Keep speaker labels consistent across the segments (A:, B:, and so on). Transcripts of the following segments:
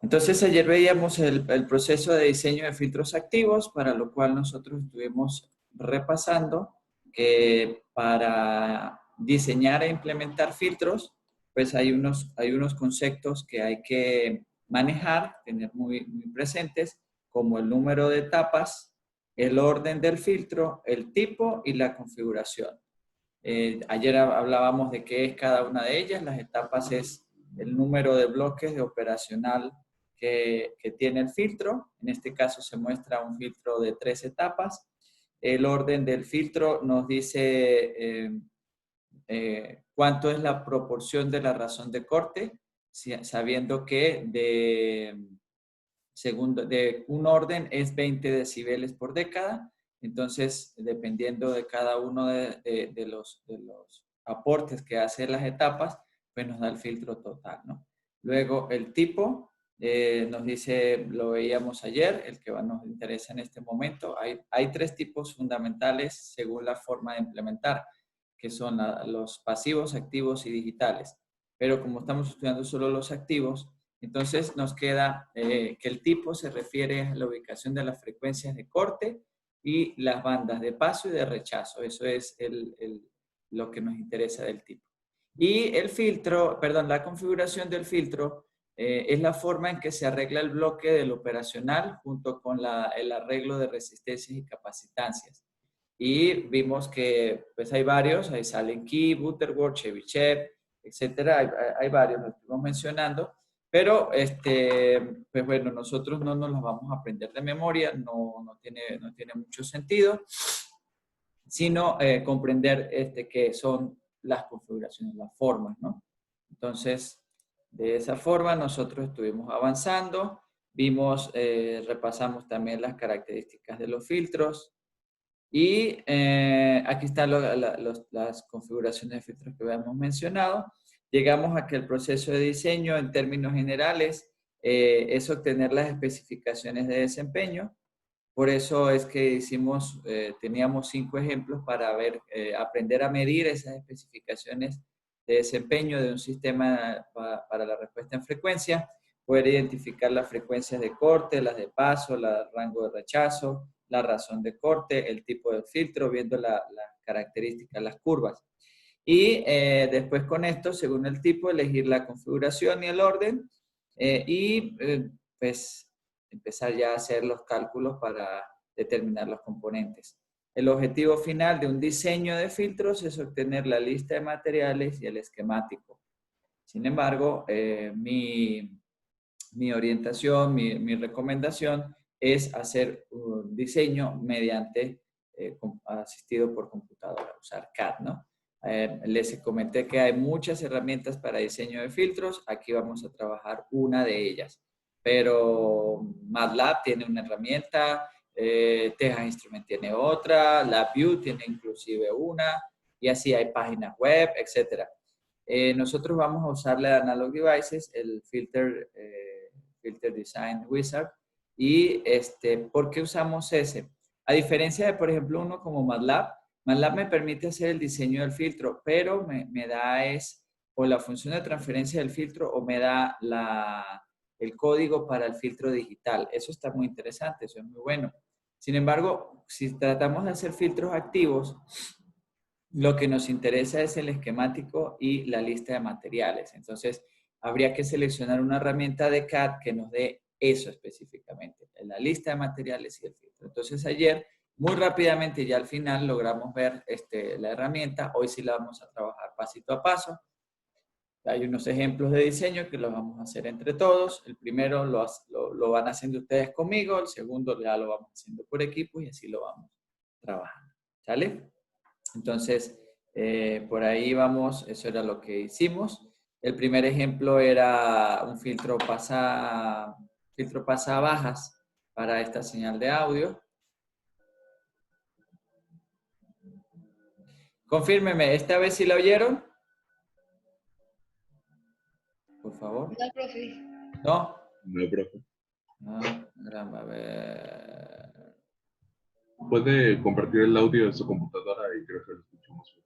A: Entonces ayer veíamos el proceso de diseño de filtros activos, para lo cual nosotros estuvimos repasando que para diseñar e implementar filtros, pues hay unos conceptos que hay que manejar, tener muy presentes, como el número de etapas, el orden del filtro, el tipo y la configuración. Ayer hablábamos de qué es cada una de ellas. Las etapas es el número de bloques de operacional que tiene el filtro. En este caso se muestra un filtro de 3 etapas. El orden del filtro nos dice cuánto es la proporción de la razón de corte, sabiendo que de un orden es 20 decibeles por década. Entonces, dependiendo de cada uno de los aportes que hace las etapas, pues nos da el filtro total, ¿no? Luego, el tipo, nos dice, lo veíamos ayer, el que nos interesa en este momento. Hay 3 tipos fundamentales según la forma de implementar, que son los pasivos, activos y digitales. Pero como estamos estudiando solo los activos, entonces nos queda que el tipo se refiere a la ubicación de las frecuencias de corte y las bandas de paso y de rechazo. Eso es lo que nos interesa del tipo. Y el filtro, perdón, la configuración del filtro es la forma en que se arregla el bloque del operacional junto con el arreglo de resistencias y capacitancias. Y vimos que pues hay varios, ahí salen Key, Butterworth, Chebyshev, etcétera. Hay varios, los estuvimos mencionando. Pero, pues bueno, nosotros no nos los vamos a aprender de memoria, no tiene mucho sentido, sino comprender qué son las configuraciones, las formas, ¿no? Entonces, de esa forma nosotros estuvimos avanzando, repasamos también las características de los filtros, y aquí están las configuraciones de filtros que habíamos mencionado. Llegamos a que el proceso de diseño, en términos generales, es obtener las especificaciones de desempeño. Por eso es que teníamos 5 ejemplos para aprender a medir esas especificaciones de desempeño de un sistema para la respuesta en frecuencia, poder identificar las frecuencias de corte, las de paso, el rango de rechazo, la razón de corte, el tipo de filtro, viendo las características, las curvas. Y después con esto, según el tipo, elegir la configuración y el orden pues empezar ya a hacer los cálculos para determinar los componentes. El objetivo final de un diseño de filtros es obtener la lista de materiales y el esquemático. Sin embargo, mi orientación, mi recomendación es hacer un diseño asistido por computadora, usar CAD, ¿no? Les comenté que hay muchas herramientas para diseño de filtros. Aquí vamos a trabajar una de ellas. Pero MATLAB tiene una herramienta, Texas Instruments tiene otra, LabVIEW tiene inclusive una, y así hay páginas web, etc. Nosotros vamos a usarle a Analog Devices el Filter Design Wizard. ¿Y por qué usamos ese? A diferencia de, por ejemplo, uno como MATLAB, MATLAB me permite hacer el diseño del filtro, pero me da o la función de transferencia del filtro o me da el código para el filtro digital. Eso está muy interesante, eso es muy bueno. Sin embargo, si tratamos de hacer filtros activos, lo que nos interesa es el esquemático y la lista de materiales. Entonces, habría que seleccionar una herramienta de CAD que nos dé eso específicamente, la lista de materiales y el filtro. Entonces, ayer, muy rápidamente, ya al final, logramos ver la herramienta. Hoy sí la vamos a trabajar pasito a paso. Hay unos ejemplos de diseño que los vamos a hacer entre todos. El primero lo van haciendo ustedes conmigo, el segundo ya lo vamos haciendo por equipo y así lo vamos trabajando. ¿Sale? Entonces, por ahí vamos, eso era lo que hicimos. El primer ejemplo era un filtro pasa bajas para esta señal de audio. Confírmeme, ¿esta vez sí la oyeron? Por favor.
B: No, profe.
A: ¿No?
C: No, profe.
A: No, caramba, a ver.
C: Puede compartir el audio de su computadora y creo que lo escuchamos.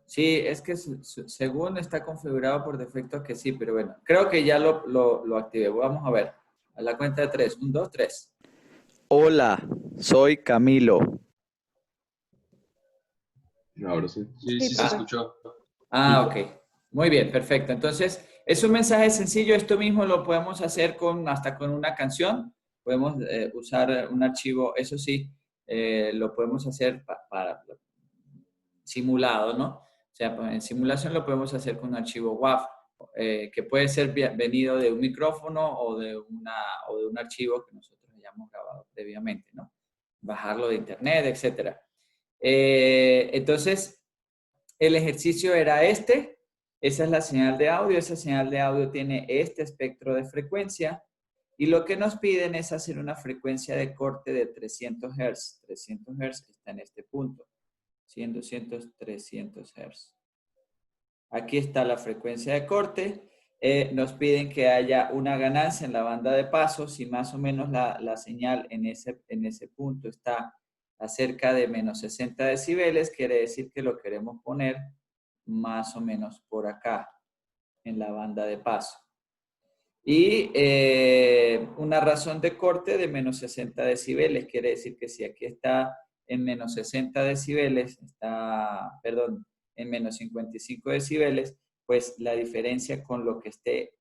A: Sí, es que según está configurado por defecto que sí, pero bueno, creo que ya lo activé. Vamos a ver. A la cuenta de tres. Un, dos, tres.
B: Hola, soy Camilo.
C: Ahora sí. Sí,
D: Sí,
C: sí se
D: perfecto.
C: escuchó.
A: Ok. Muy bien, perfecto. Entonces, es un mensaje sencillo. Esto mismo lo podemos hacer hasta con una canción. Podemos usar un archivo, eso sí, lo podemos hacer para simulado, ¿no? O sea, pues, en simulación lo podemos hacer con un archivo WAV, que puede ser venido de un micrófono o de un archivo que nosotros hayamos grabado previamente, ¿no? Bajarlo de internet, etcétera. Entonces, el ejercicio era este. Esa es la señal de audio. Esa señal de audio tiene este espectro de frecuencia. Y lo que nos piden es hacer una frecuencia de corte de 300 Hz. 300 Hz está en este punto. 100, 200, 300 Hz. Aquí está la frecuencia de corte. Nos piden que haya una ganancia en la banda de paso. Si más o menos la señal en ese punto está a cerca de menos 60 decibeles, quiere decir que lo queremos poner más o menos por acá, en la banda de paso. Y una razón de corte de menos 60 decibeles, quiere decir que si aquí está en menos 60 decibeles, perdón, en menos 55 decibeles, pues la diferencia con lo que esté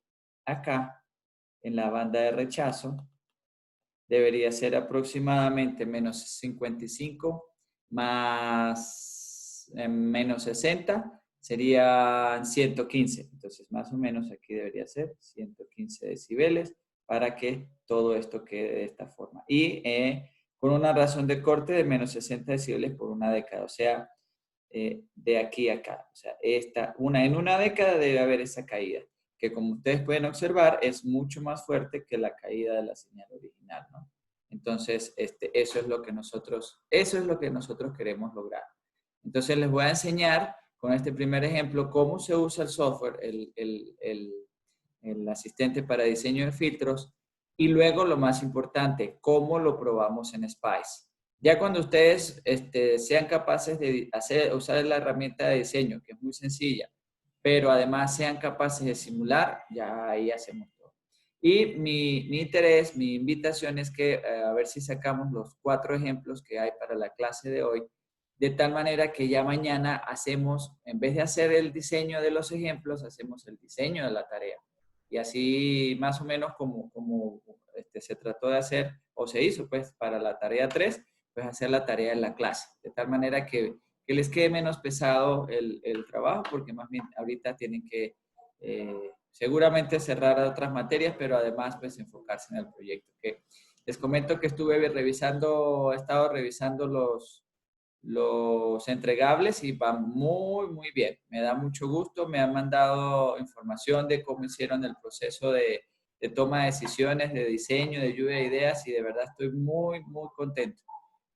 A: acá en la banda de rechazo debería ser aproximadamente menos 55 más menos 60, serían 115. Entonces, más o menos aquí debería ser 115 decibeles para que todo esto quede de esta forma. Y con una razón de corte de menos 60 decibeles por una década, o sea, de aquí a acá. O sea, en una década debe haber esa caída, que como ustedes pueden observar es mucho más fuerte que la caída de la señal original, ¿no? Entonces, eso es lo que nosotros queremos lograr. Entonces, les voy a enseñar con este primer ejemplo cómo se usa el software, el asistente para diseño de filtros, y luego lo más importante, cómo lo probamos en Spice. Ya cuando ustedes sean capaces de usar la herramienta de diseño, que es muy sencilla, pero además sean capaces de simular, ya ahí hacemos todo. Y mi interés, mi invitación es que a ver si sacamos los 4 ejemplos que hay para la clase de hoy, de tal manera que ya mañana hacemos, en vez de hacer el diseño de los ejemplos, hacemos el diseño de la tarea. Y así más o menos como se trató de hacer, o se hizo pues para la tarea 3, pues hacer la tarea en la clase, de tal manera que les quede menos pesado el trabajo, porque más bien ahorita tienen que seguramente cerrar otras materias, pero además pues enfocarse en el proyecto. Que les comento que he estado revisando los entregables y van muy, muy bien. Me da mucho gusto, me han mandado información de cómo hicieron el proceso de toma de decisiones, de diseño, de lluvia de ideas y de verdad estoy muy, muy contento.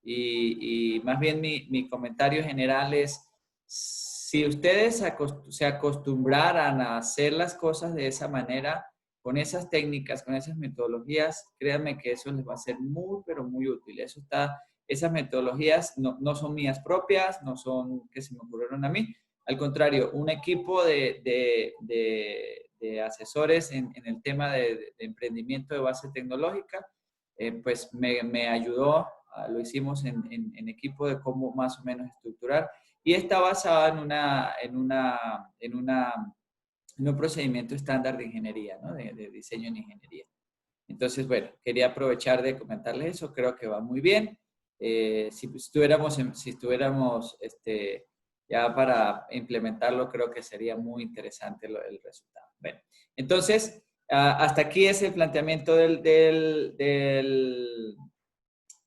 A: Y más bien mi comentario general es, si ustedes se acostumbraran a hacer las cosas de esa manera, con esas técnicas, con esas metodologías, créanme que eso les va a ser muy, pero muy útil. Esas metodologías no son mías propias, no son que se me ocurrieron a mí. Al contrario, un equipo de asesores en el tema de emprendimiento de base tecnológica, pues me ayudó, lo hicimos en equipo de cómo más o menos estructurar y está basada en un procedimiento estándar de ingeniería, ¿no? De diseño en ingeniería. Entonces, bueno, quería aprovechar de comentarles eso, creo que va muy bien. Si estuviéramos ya para implementarlo, creo que sería muy interesante el resultado. Bueno, entonces, hasta aquí es el planteamiento del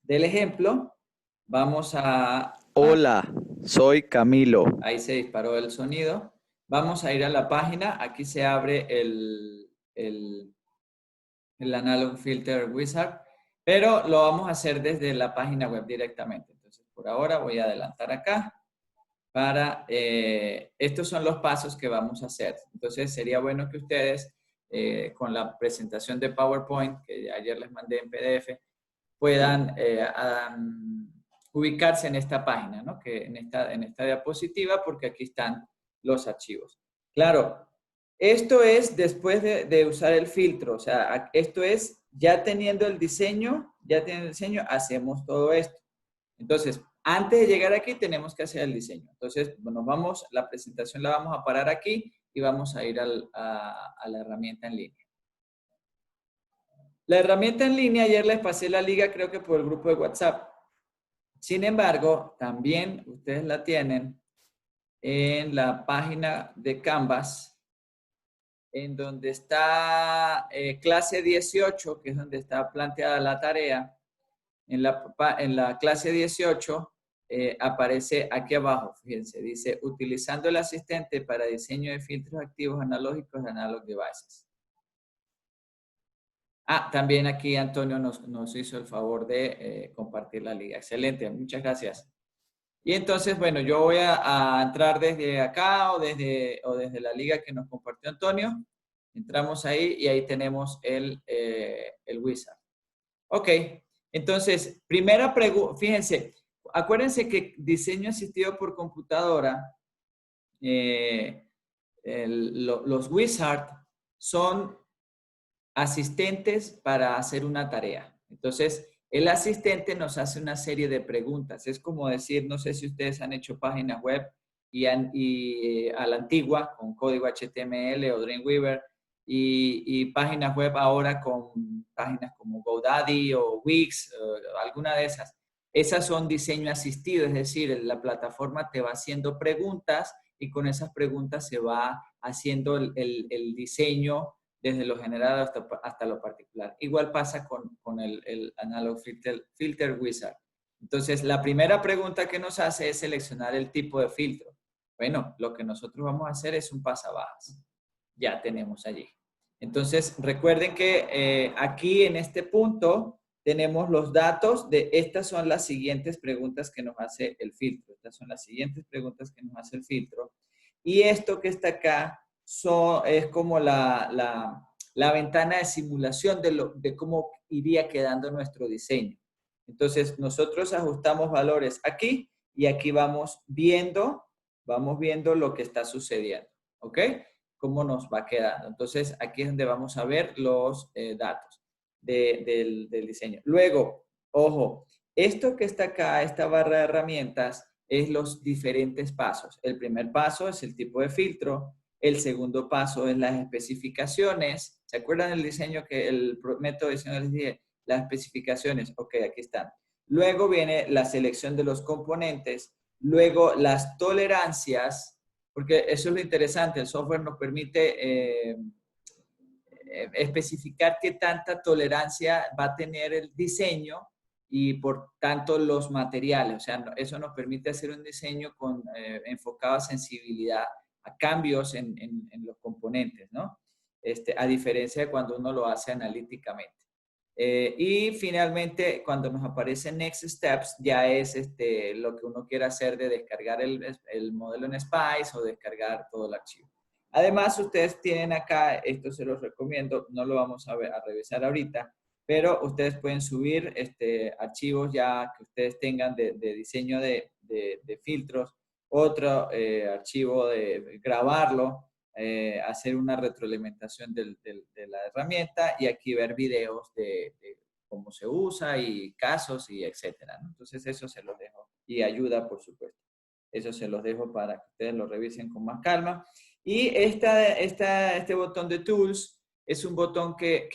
A: ejemplo. Vamos a...
B: Hola, soy Camilo.
A: Ahí se disparó el sonido. Vamos a ir a la página. Aquí se abre el Analog Filter Wizard, pero lo vamos a hacer desde la página web directamente. Entonces, por ahora voy a adelantar acá para... estos son los pasos que vamos a hacer. Entonces, sería bueno que ustedes, con la presentación de PowerPoint, que ayer les mandé en PDF, puedan ubicarse en esta página, ¿no? En esta diapositiva, porque aquí están los archivos. Claro, esto es después de usar el filtro, o sea, esto es ya teniendo el diseño, hacemos todo esto. Entonces, antes de llegar aquí tenemos que hacer el diseño. Entonces, bueno, la presentación la vamos a parar aquí y vamos a ir a la herramienta en línea. La herramienta en línea, ayer les pasé la liga, creo que por el grupo de WhatsApp. Sin embargo, también ustedes la tienen en la página de Canvas, en donde está clase 18, que es donde está planteada la tarea. En la clase 18 aparece aquí abajo, fíjense, dice, utilizando el asistente para diseño de filtros activos analógicos de Analog Devices. Ah, también aquí Antonio nos hizo el favor de compartir la liga. Excelente, muchas gracias. Y entonces, bueno, yo voy a entrar desde acá o desde la liga que nos compartió Antonio. Entramos ahí y ahí tenemos el wizard. Ok, entonces, primera pregunta, fíjense, acuérdense que diseño asistido por computadora, los wizards son asistentes para hacer una tarea. Entonces, el asistente nos hace una serie de preguntas. Es como decir, no sé si ustedes han hecho páginas web y a la antigua con código HTML o Dreamweaver y páginas web ahora con páginas como GoDaddy o Wix, alguna de esas. Esas son diseño asistido, es decir, la plataforma te va haciendo preguntas y con esas preguntas se va haciendo el diseño desde lo general hasta lo particular. Igual pasa con el Analog Filter Wizard. Entonces, la primera pregunta que nos hace es seleccionar el tipo de filtro. Bueno, lo que nosotros vamos a hacer es un pasabajas. Ya tenemos allí. Entonces, recuerden que aquí en este punto tenemos los datos de estas son las siguientes preguntas que nos hace el filtro. Estas son las siguientes preguntas que nos hace el filtro. Y esto que está acá es como la ventana de simulación de cómo iría quedando nuestro diseño. Entonces, nosotros ajustamos valores aquí y aquí vamos viendo lo que está sucediendo, ¿ok? Cómo nos va quedando. Entonces, aquí es donde vamos a ver los datos del diseño. Luego, ojo, esto que está acá, esta barra de herramientas, es los diferentes pasos. El primer paso es el tipo de filtro. El segundo paso es las especificaciones. ¿Se acuerdan del diseño el método de diseño les dije? Las especificaciones. Ok, aquí están. Luego viene la selección de los componentes. Luego las tolerancias, porque eso es lo interesante. El software nos permite especificar qué tanta tolerancia va a tener el diseño y por tanto los materiales. O sea, eso nos permite hacer un diseño enfocado a sensibilidad, a cambios en los componentes, ¿no? A diferencia de cuando uno lo hace analíticamente. Y finalmente, cuando nos aparece Next Steps, ya es lo que uno quiere hacer de descargar el modelo en Spice o descargar todo el archivo. Además, ustedes tienen acá, esto se los recomiendo, no lo vamos a revisar ahorita, pero ustedes pueden subir archivos ya que ustedes tengan de diseño de filtros, otro archivo de grabarlo, hacer una retroalimentación de la herramienta y aquí ver videos de cómo se usa y casos y etcétera, ¿no? Entonces eso se los dejo y ayuda, por supuesto. Eso se los dejo para que ustedes lo revisen con más calma. Y este botón de Tools es un botón que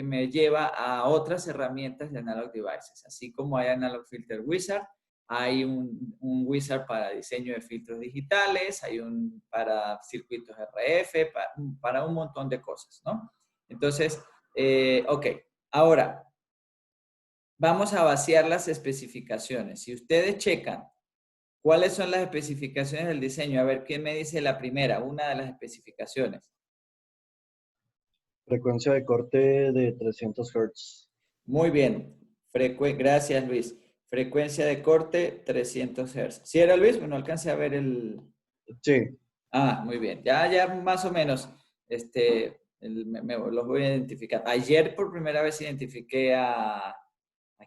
A: me lleva a otras herramientas de Analog Devices. Así como hay Analog Filter Wizard, hay un wizard para diseño de filtros digitales, hay para circuitos RF, para un montón de cosas, ¿no? Entonces, ok. Ahora, vamos a vaciar las especificaciones. Si ustedes checan ¿cuáles son las especificaciones del diseño? A ver, ¿quién me dice la primera? Una de las especificaciones.
D: Frecuencia de corte de 300 Hz.
A: Muy bien. Gracias, Luis. Frecuencia de corte 300 Hz. ¿Sí era, Luis? Bueno, alcancé a ver el...
D: Sí.
A: Ah, muy bien. Ya más o menos los voy a identificar. Ayer por primera vez identifiqué ¿a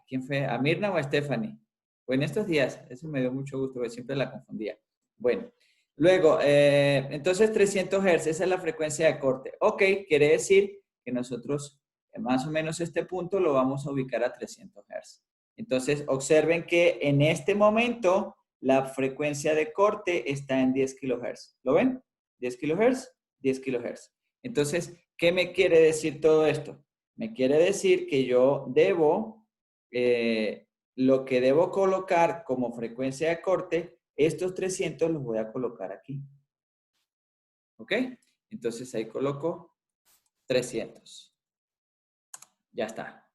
A: quién fue? ¿A Mirna o a Stephanie? Fue en estos días. Eso me dio mucho gusto, porque siempre la confundía. Bueno, Luego, entonces 300 Hz, esa es la frecuencia de corte. Ok, quiere decir que nosotros más o menos este punto lo vamos a ubicar a 300 Hz. Entonces, observen que en este momento la frecuencia de corte está en 10 kHz. ¿Lo ven? 10 kHz, 10 kHz. Entonces, ¿qué me quiere decir todo esto? Me quiere decir que yo debo, lo que debo colocar como frecuencia de corte, estos 300 los voy a colocar aquí. ¿Ok? Entonces ahí coloco 300. Ya está.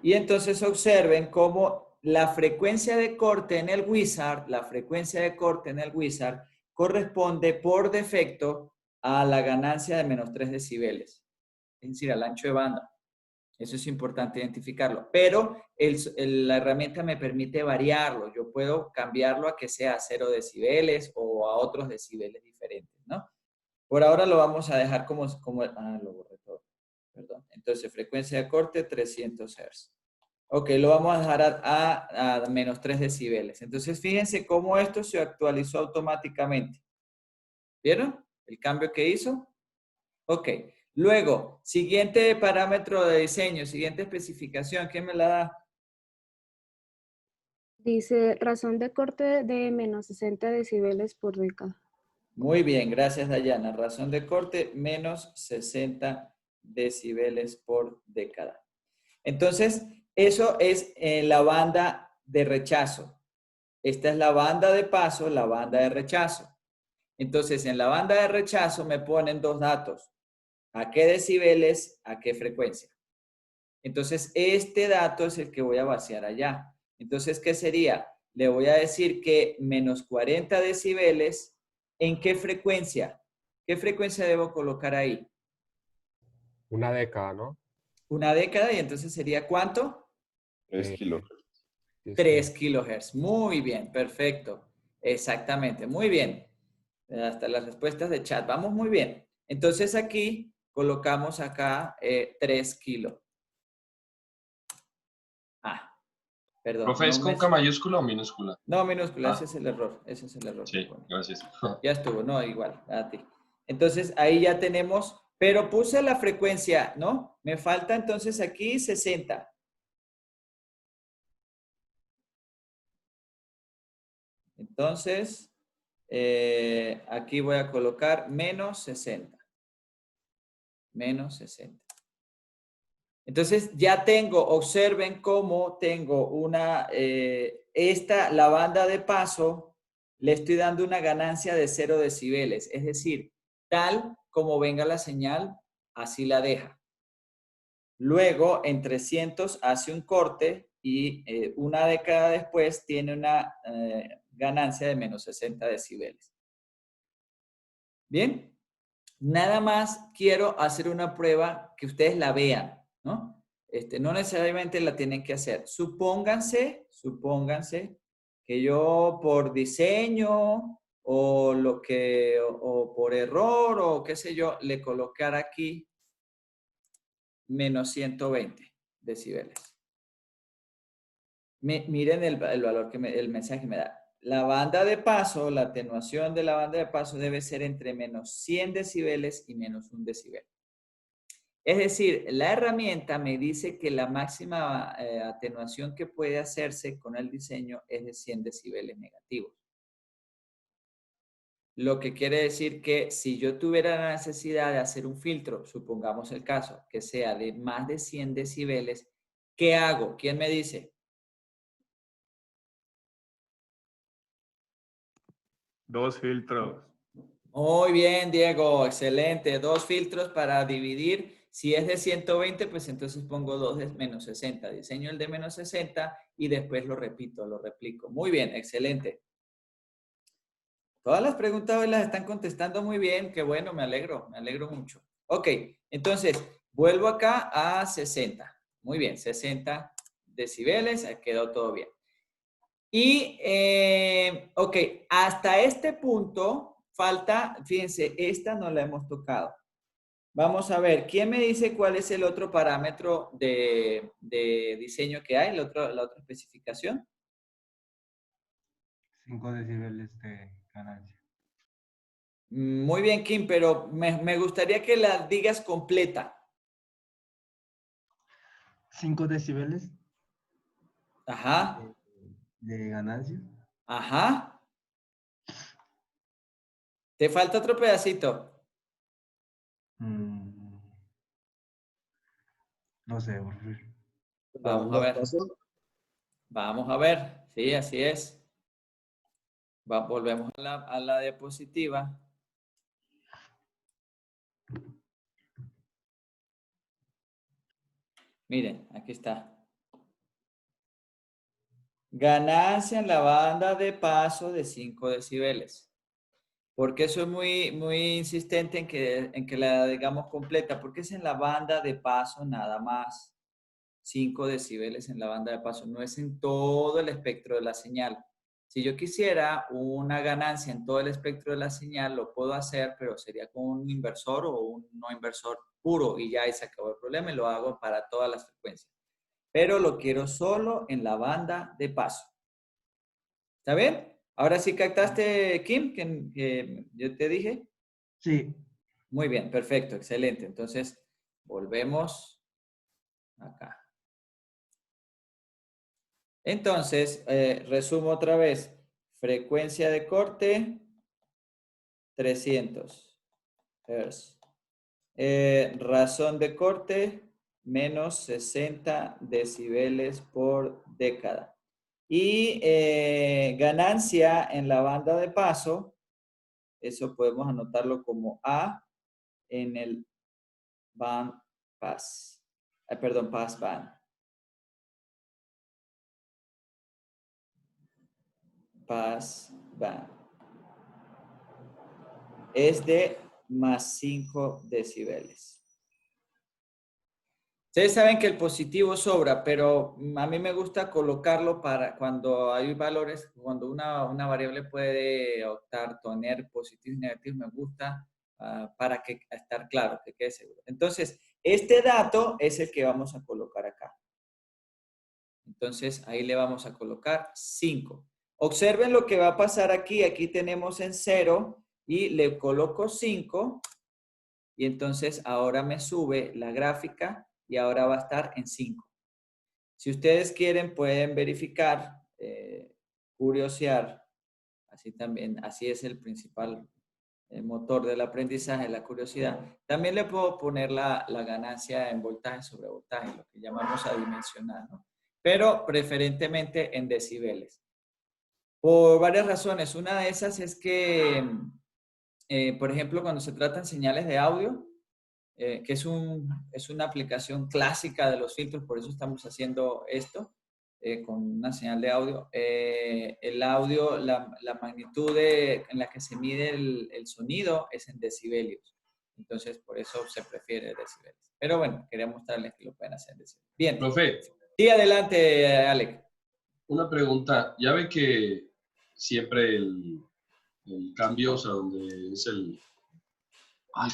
A: Y entonces observen cómo la frecuencia de corte en el Wizard, corresponde por defecto a la ganancia de menos 3 decibeles. Es decir, al ancho de banda. Eso es importante identificarlo. Pero la herramienta me permite variarlo. Yo puedo cambiarlo a que sea 0 decibeles o a otros decibeles diferentes, ¿no? Por ahora lo vamos a dejar como lo borré todo. Perdón. Entonces, frecuencia de corte 300 Hz. Ok, lo vamos a dejar a menos 3 decibeles. Entonces, fíjense cómo esto se actualizó automáticamente. ¿Vieron el cambio que hizo? Ok. Luego, siguiente parámetro de diseño, siguiente especificación. ¿Quién me la da?
E: Dice razón de corte de menos 60 decibeles por década.
A: Muy bien, gracias Dayana. Razón de corte, menos 60 decibeles por década. Entonces, eso es la banda de rechazo. Esta es la banda de paso, la banda de rechazo. Entonces, en la banda de rechazo me ponen dos datos. ¿A qué decibeles? ¿A qué frecuencia? Entonces, este dato es el que voy a vaciar allá. Entonces, ¿qué sería? Le voy a decir que menos 40 decibeles, ¿en qué frecuencia? ¿Qué frecuencia debo colocar ahí?
F: Una década, ¿no?
A: Una década, y entonces sería ¿cuánto?
C: 3 kilos.
A: 3 kilohertz. Muy bien, perfecto. Exactamente, muy bien. Hasta las respuestas de chat. Vamos muy bien. Entonces aquí colocamos acá 3 kilos. Ah, perdón.
C: Profe, ¿es con K mayúscula o minúscula?
A: No, minúscula,
C: Ah.
A: ese es el error. Ese es el error.
C: Sí, gracias.
A: Ya estuvo, no, igual, a ti. Entonces ahí ya tenemos, pero puse la frecuencia, ¿no? Me falta entonces aquí 60. Entonces, aquí voy a colocar menos 60. Menos 60. Entonces ya tengo, observen cómo tengo la banda de paso, le estoy dando una ganancia de 0 decibeles. Es decir, tal como venga la señal, así la deja. Luego, en 300 hace un corte y una década después tiene una ganancia de menos 60 decibeles. Bien, nada más quiero hacer una prueba que ustedes la vean, ¿no? No necesariamente la tienen que hacer. Supónganse que yo por diseño o por error o qué sé yo, le colocara aquí menos 120 decibeles. Miren el valor el mensaje que me da. La banda de paso, la atenuación de la banda de paso debe ser entre menos 100 decibeles y menos 1 decibel. Es decir, la herramienta me dice que la máxima atenuación que puede hacerse con el diseño es de 100 decibeles negativos. Lo que quiere decir que si yo tuviera la necesidad de hacer un filtro, supongamos el caso, que sea de más de 100 decibeles, ¿qué hago? ¿Quién me dice?
G: 2 filtros.
A: Muy bien, Diego, excelente. 2 filtros para dividir. Si es de 120, pues entonces pongo 2 de menos 60. Diseño el de menos 60 y después lo repito, lo replico. Muy bien, excelente. Todas las preguntas hoy las están contestando muy bien. Qué bueno, me alegro mucho. Ok, entonces vuelvo acá a 60. Muy bien, 60 decibeles, quedó todo bien. Y, ok, hasta este punto falta, fíjense, esta no la hemos tocado. Vamos a ver, ¿quién me dice cuál es el otro parámetro de diseño que hay, la otra especificación?
H: 5 decibeles de ganancia.
A: Muy bien, Kim, pero me gustaría que la digas completa.
H: 5 decibeles
A: Ajá,
H: de ganancia.
A: ajá. Te falta otro pedacito.
H: Mm, no sé, por favor.
A: Vamos a ver. Vamos a ver. Sí, así es. Volvemos a la diapositiva. Miren, aquí está. Ganancia en la banda de paso de 5 decibeles. Porque soy muy insistente en que la digamos completa, porque es en la banda de paso nada más. 5 decibeles en la banda de paso, no es en todo el espectro de la señal. Si yo quisiera una ganancia en todo el espectro de la señal, lo puedo hacer, pero sería con un inversor o un no inversor puro y ya ahí se acabó el problema y lo hago para todas las frecuencias. Pero lo quiero solo en la banda de paso. ¿Está bien? Ahora sí captaste, Kim, que yo te dije.
H: Sí.
A: Muy bien, perfecto, excelente. Entonces, volvemos acá. Entonces, resumo otra vez. Frecuencia de corte, 300 Hz. Razón de corte, menos 60 decibeles por década. Y ganancia en la banda de paso, eso podemos anotarlo como A en el band pass. Perdón, pass band. Pass band. Es de más 5 decibeles. Ustedes saben que el positivo sobra, pero a mí me gusta colocarlo para cuando hay valores, cuando una variable puede optar, tener positivo y negativo, me gusta para que estar claro, que quede seguro. Entonces, este dato es el que vamos a colocar acá. Entonces, ahí le vamos a colocar 5. Observen lo que va a pasar aquí. Aquí tenemos en 0 y le coloco 5 y entonces ahora me sube la gráfica y ahora va a estar en 5. Si ustedes quieren, pueden verificar, curiosear. Así también, así es el principal motor del aprendizaje, la curiosidad. También le puedo poner la ganancia en voltaje sobre voltaje, lo que llamamos adimensional, ¿no? Pero preferentemente en decibeles. Por varias razones. Una de esas es que, por ejemplo, cuando se tratan señales de audio, que es una aplicación clásica de los filtros, por eso estamos haciendo esto, con una señal de audio. El audio, la magnitud en la que se mide el sonido es en decibelios. Entonces, por eso se prefiere decibelios. Pero bueno, quería mostrarles que lo pueden hacer en decibelios. Bien.
C: Profe,
A: Sí, adelante, Alec.
C: una pregunta. Ya ve que siempre el cambio, o sea, donde es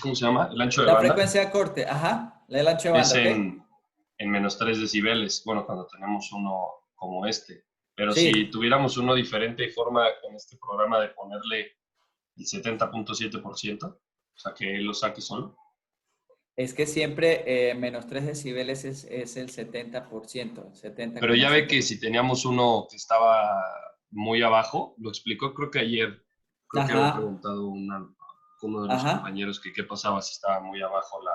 C: ¿cómo se llama? El ancho de
A: La
C: banda.
A: frecuencia de corte, ajá, el ancho de banda,
C: Es
A: ¿ok?
C: en menos 3 decibeles. Bueno, cuando tenemos uno como este. Pero
A: Sí.
C: si tuviéramos uno diferente, hay forma en este programa de ponerle el 70.7%, o sea, que él lo saque solo.
A: Es que siempre menos 3 decibeles es el 70%. 70,
C: Pero ya ve que si teníamos uno que estaba muy abajo, lo explicó creo que ayer, creo que había preguntado uno de los compañeros que qué pasaba si estaba muy abajo la...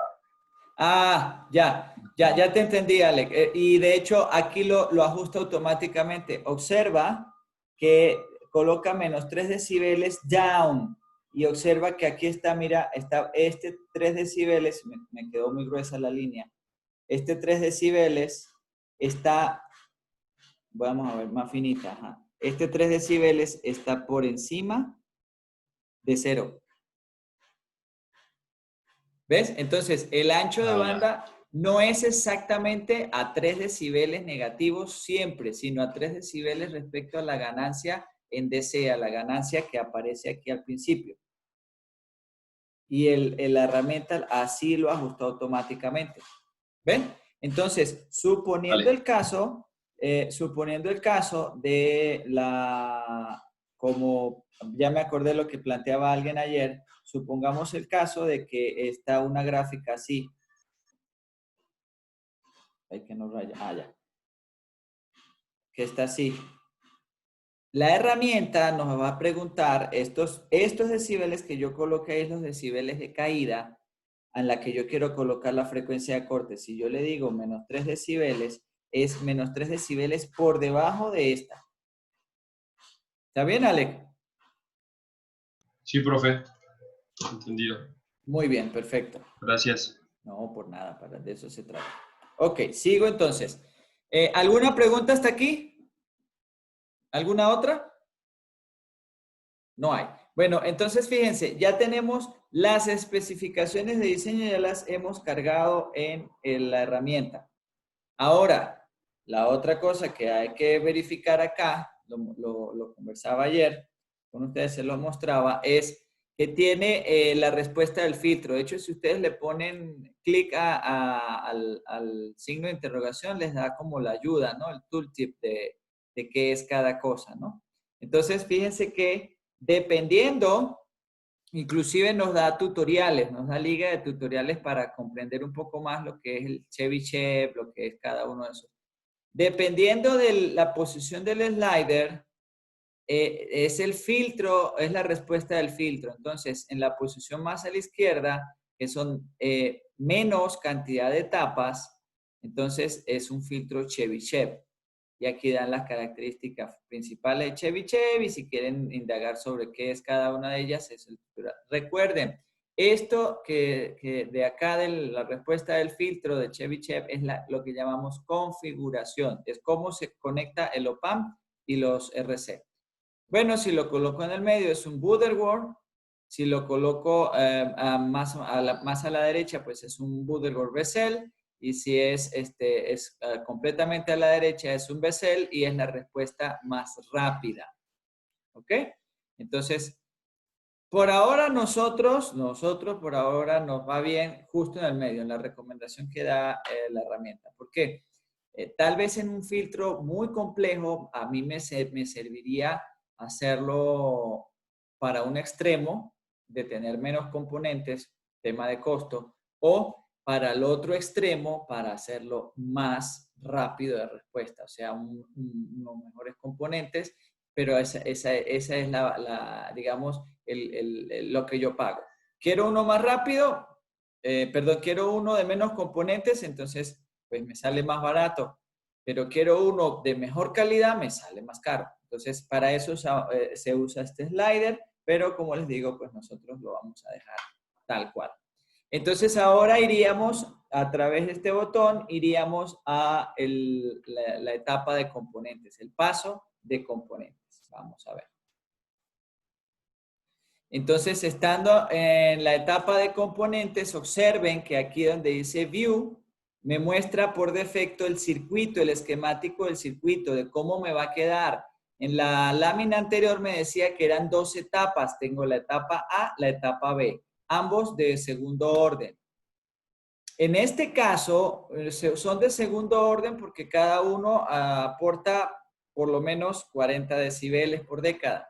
A: Ya te entendí, Alec. Y de hecho aquí lo ajusta automáticamente. Observa que coloca menos 3 decibeles down. Y observa que aquí está, mira, está este 3 decibeles, me quedó muy gruesa la línea. Este 3 decibeles está, vamos a ver, más finita. Ajá. Este 3 decibeles está por encima de 0. ¿Ves? Entonces, el ancho de banda no es exactamente a 3 decibeles negativos siempre, sino a 3 decibeles respecto a la ganancia en DC, a la ganancia que aparece aquí al principio. Y la herramienta así lo ajusta automáticamente. ¿Ven? Entonces, suponiendo el caso de como ya me acordé lo que planteaba alguien ayer, supongamos el caso de que está una gráfica así. Hay que no raya. Ah, ya. Que está así. La herramienta nos va a preguntar estos decibeles que yo coloqué ahí, los decibeles de caída, en la que yo quiero colocar la frecuencia de corte. Si yo le digo menos 3 decibeles, es menos 3 decibeles por debajo de esta. ¿Está bien, Alec?
C: Sí, profe. Entendido.
A: Muy bien, perfecto.
C: Gracias.
A: No, por nada, de eso se trata. Ok, sigo entonces. ¿Alguna pregunta hasta aquí? ¿Alguna otra? No hay. Bueno, entonces fíjense, ya tenemos las especificaciones de diseño, ya las hemos cargado en la herramienta. Ahora, la otra cosa que hay que verificar acá, lo conversaba ayer, con ustedes se lo mostraba, es que tiene la respuesta del filtro. De hecho, si ustedes le ponen clic al signo de interrogación, les da como la ayuda, ¿no? El tooltip de qué es cada cosa, ¿no? Entonces, fíjense que dependiendo, inclusive nos da tutoriales, nos da liga de tutoriales para comprender un poco más lo que es el Chebyshev, lo que es cada uno de esos. Dependiendo de la posición del slider, es el filtro, es la respuesta del filtro. Entonces, en la posición más a la izquierda, que son menos cantidad de etapas, entonces es un filtro Chebyshev. Y aquí dan las características principales de Chebyshev y si quieren indagar sobre qué es cada una de ellas, es el tutorial. Recuerden, esto que de acá de la respuesta del filtro de Chebyshev es lo que llamamos configuración. Es cómo se conecta el OPAMP y los RC. Bueno, si lo coloco en el medio es un Butterworth. Si lo coloco más a la derecha, pues es un Butterworth Bessel. Y si es completamente a la derecha, es un Bessel y es la respuesta más rápida. ¿Ok? Entonces, por ahora nosotros por ahora nos va bien justo en el medio, en la recomendación que da la herramienta. ¿Por qué? Tal vez en un filtro muy complejo, a mí me serviría hacerlo para un extremo, de tener menos componentes, tema de costo, o para el otro extremo, para hacerlo más rápido de respuesta, o sea, unos mejores componentes, pero esa es digamos, lo que yo pago. Quiero uno más rápido, quiero uno de menos componentes, entonces pues me sale más barato, pero quiero uno de mejor calidad, me sale más caro. Entonces, para eso se usa este slider, pero como les digo, pues nosotros lo vamos a dejar tal cual. Entonces, ahora iríamos, a través de este botón, iríamos a la etapa de componentes, el paso de componentes. Vamos a ver. Entonces, estando en la etapa de componentes, observen que aquí donde dice View, me muestra por defecto el circuito, el esquemático del circuito, de cómo me va a quedar. En la lámina anterior me decía que eran 2 etapas. Tengo la etapa A, la etapa B, ambos de segundo orden. En este caso, son de segundo orden porque cada uno aporta por lo menos 40 decibeles por década.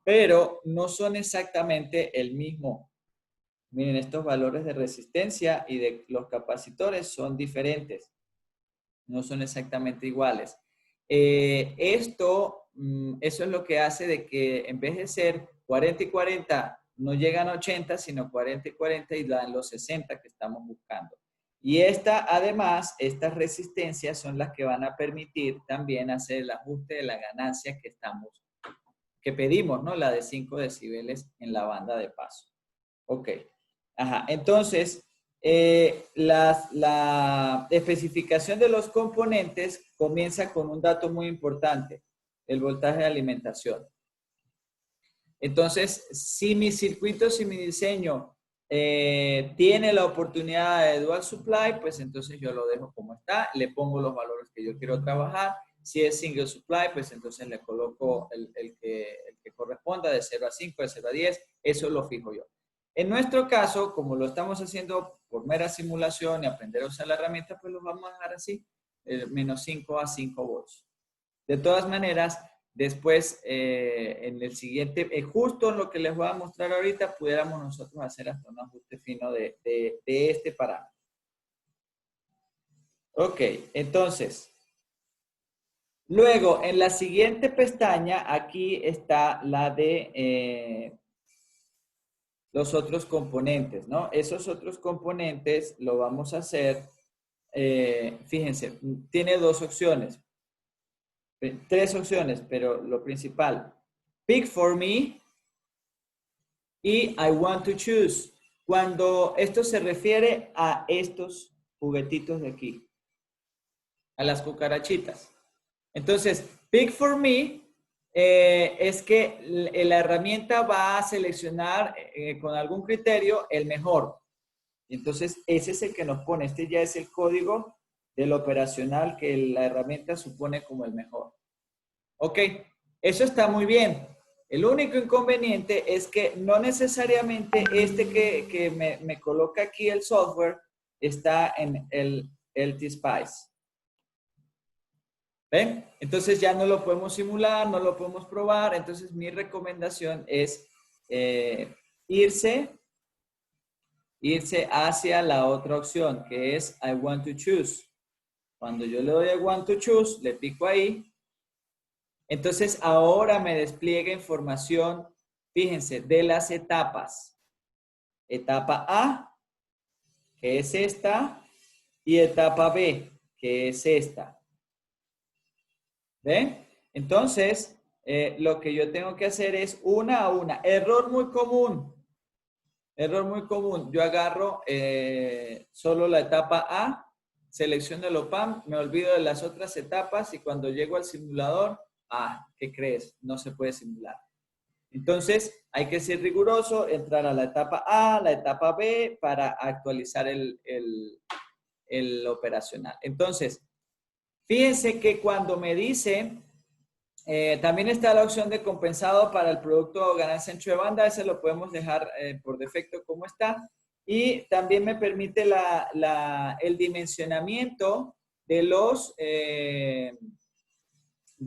A: Pero no son exactamente el mismo. Miren, estos valores de resistencia y de los capacitores son diferentes. No son exactamente iguales. Eso es lo que hace de que en vez de ser 40 y 40, no llegan a 80, sino 40 y 40 y dan los 60 que estamos buscando. Y además, estas resistencias son las que van a permitir también hacer el ajuste de la ganancia que pedimos, ¿no? La de 5 decibeles en la banda de paso. Ok. Ajá. Entonces, la especificación de los componentes comienza con un dato muy importante, el voltaje de alimentación. Entonces, si mi circuito, si mi diseño tiene la oportunidad de dual supply, pues entonces yo lo dejo como está, le pongo los valores que yo quiero trabajar. Si es single supply, pues entonces le coloco el que corresponda de 0 a 5, de 0 a 10, eso lo fijo yo. En nuestro caso, como lo estamos haciendo por mera simulación y aprender a usar la herramienta, pues lo vamos a dejar así, menos 5 a 5 volts. De todas maneras, después en el siguiente, justo en lo que les voy a mostrar ahorita, pudiéramos nosotros hacer hasta un ajuste fino de este parámetro. Ok, entonces, luego en la siguiente pestaña, aquí está la de los otros componentes, ¿no? Esos otros componentes lo vamos a hacer, fíjense, tiene dos opciones, tres opciones, pero lo principal, pick for me y I want to choose. Cuando esto se refiere a estos juguetitos de aquí, a las cucarachitas. Entonces, pick for me es que la herramienta va a seleccionar con algún criterio el mejor. Entonces, ese es el que nos pone. Este ya es el código del operacional que la herramienta supone como el mejor. Ok, eso está muy bien. El único inconveniente es que no necesariamente este que me coloca aquí el software está en el LTSpice. ¿Ven? Entonces ya no lo podemos simular, no lo podemos probar. Entonces mi recomendación es irse hacia la otra opción, que es I want to choose. Cuando yo le doy I want to choose, le pico ahí. Entonces ahora me despliega información, fíjense, de las etapas. Etapa A, que es esta, y etapa B, que es esta. ¿Ven? Entonces, lo que yo tengo que hacer es una a una. Error muy común. Error muy común. Yo agarro solo la etapa A, selecciono el OPAM, me olvido de las otras etapas y cuando llego al simulador, ¿qué crees? No se puede simular. Entonces, hay que ser riguroso, entrar a la etapa A, la etapa B, para actualizar el operacional. Entonces, fíjense que cuando me dice, también está la opción de compensado para el producto ganancia ancho de banda, ese lo podemos dejar por defecto como está. Y también me permite el dimensionamiento de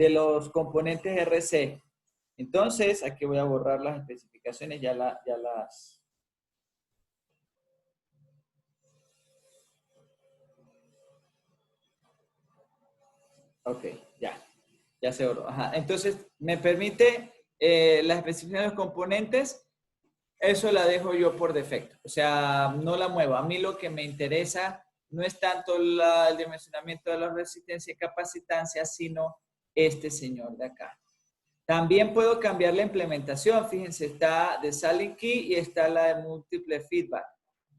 A: los componentes RC. Entonces, aquí voy a borrar las especificaciones, ya las... Ok, ya se borró. Ajá. Entonces, me permite las especificaciones de los componentes, eso la dejo yo por defecto. O sea, no la muevo. A mí lo que me interesa no es tanto el dimensionamiento de la resistencia y capacitancia, sino este señor de acá. También puedo cambiar la implementación. Fíjense, está de Silent Key y está la de múltiple feedback.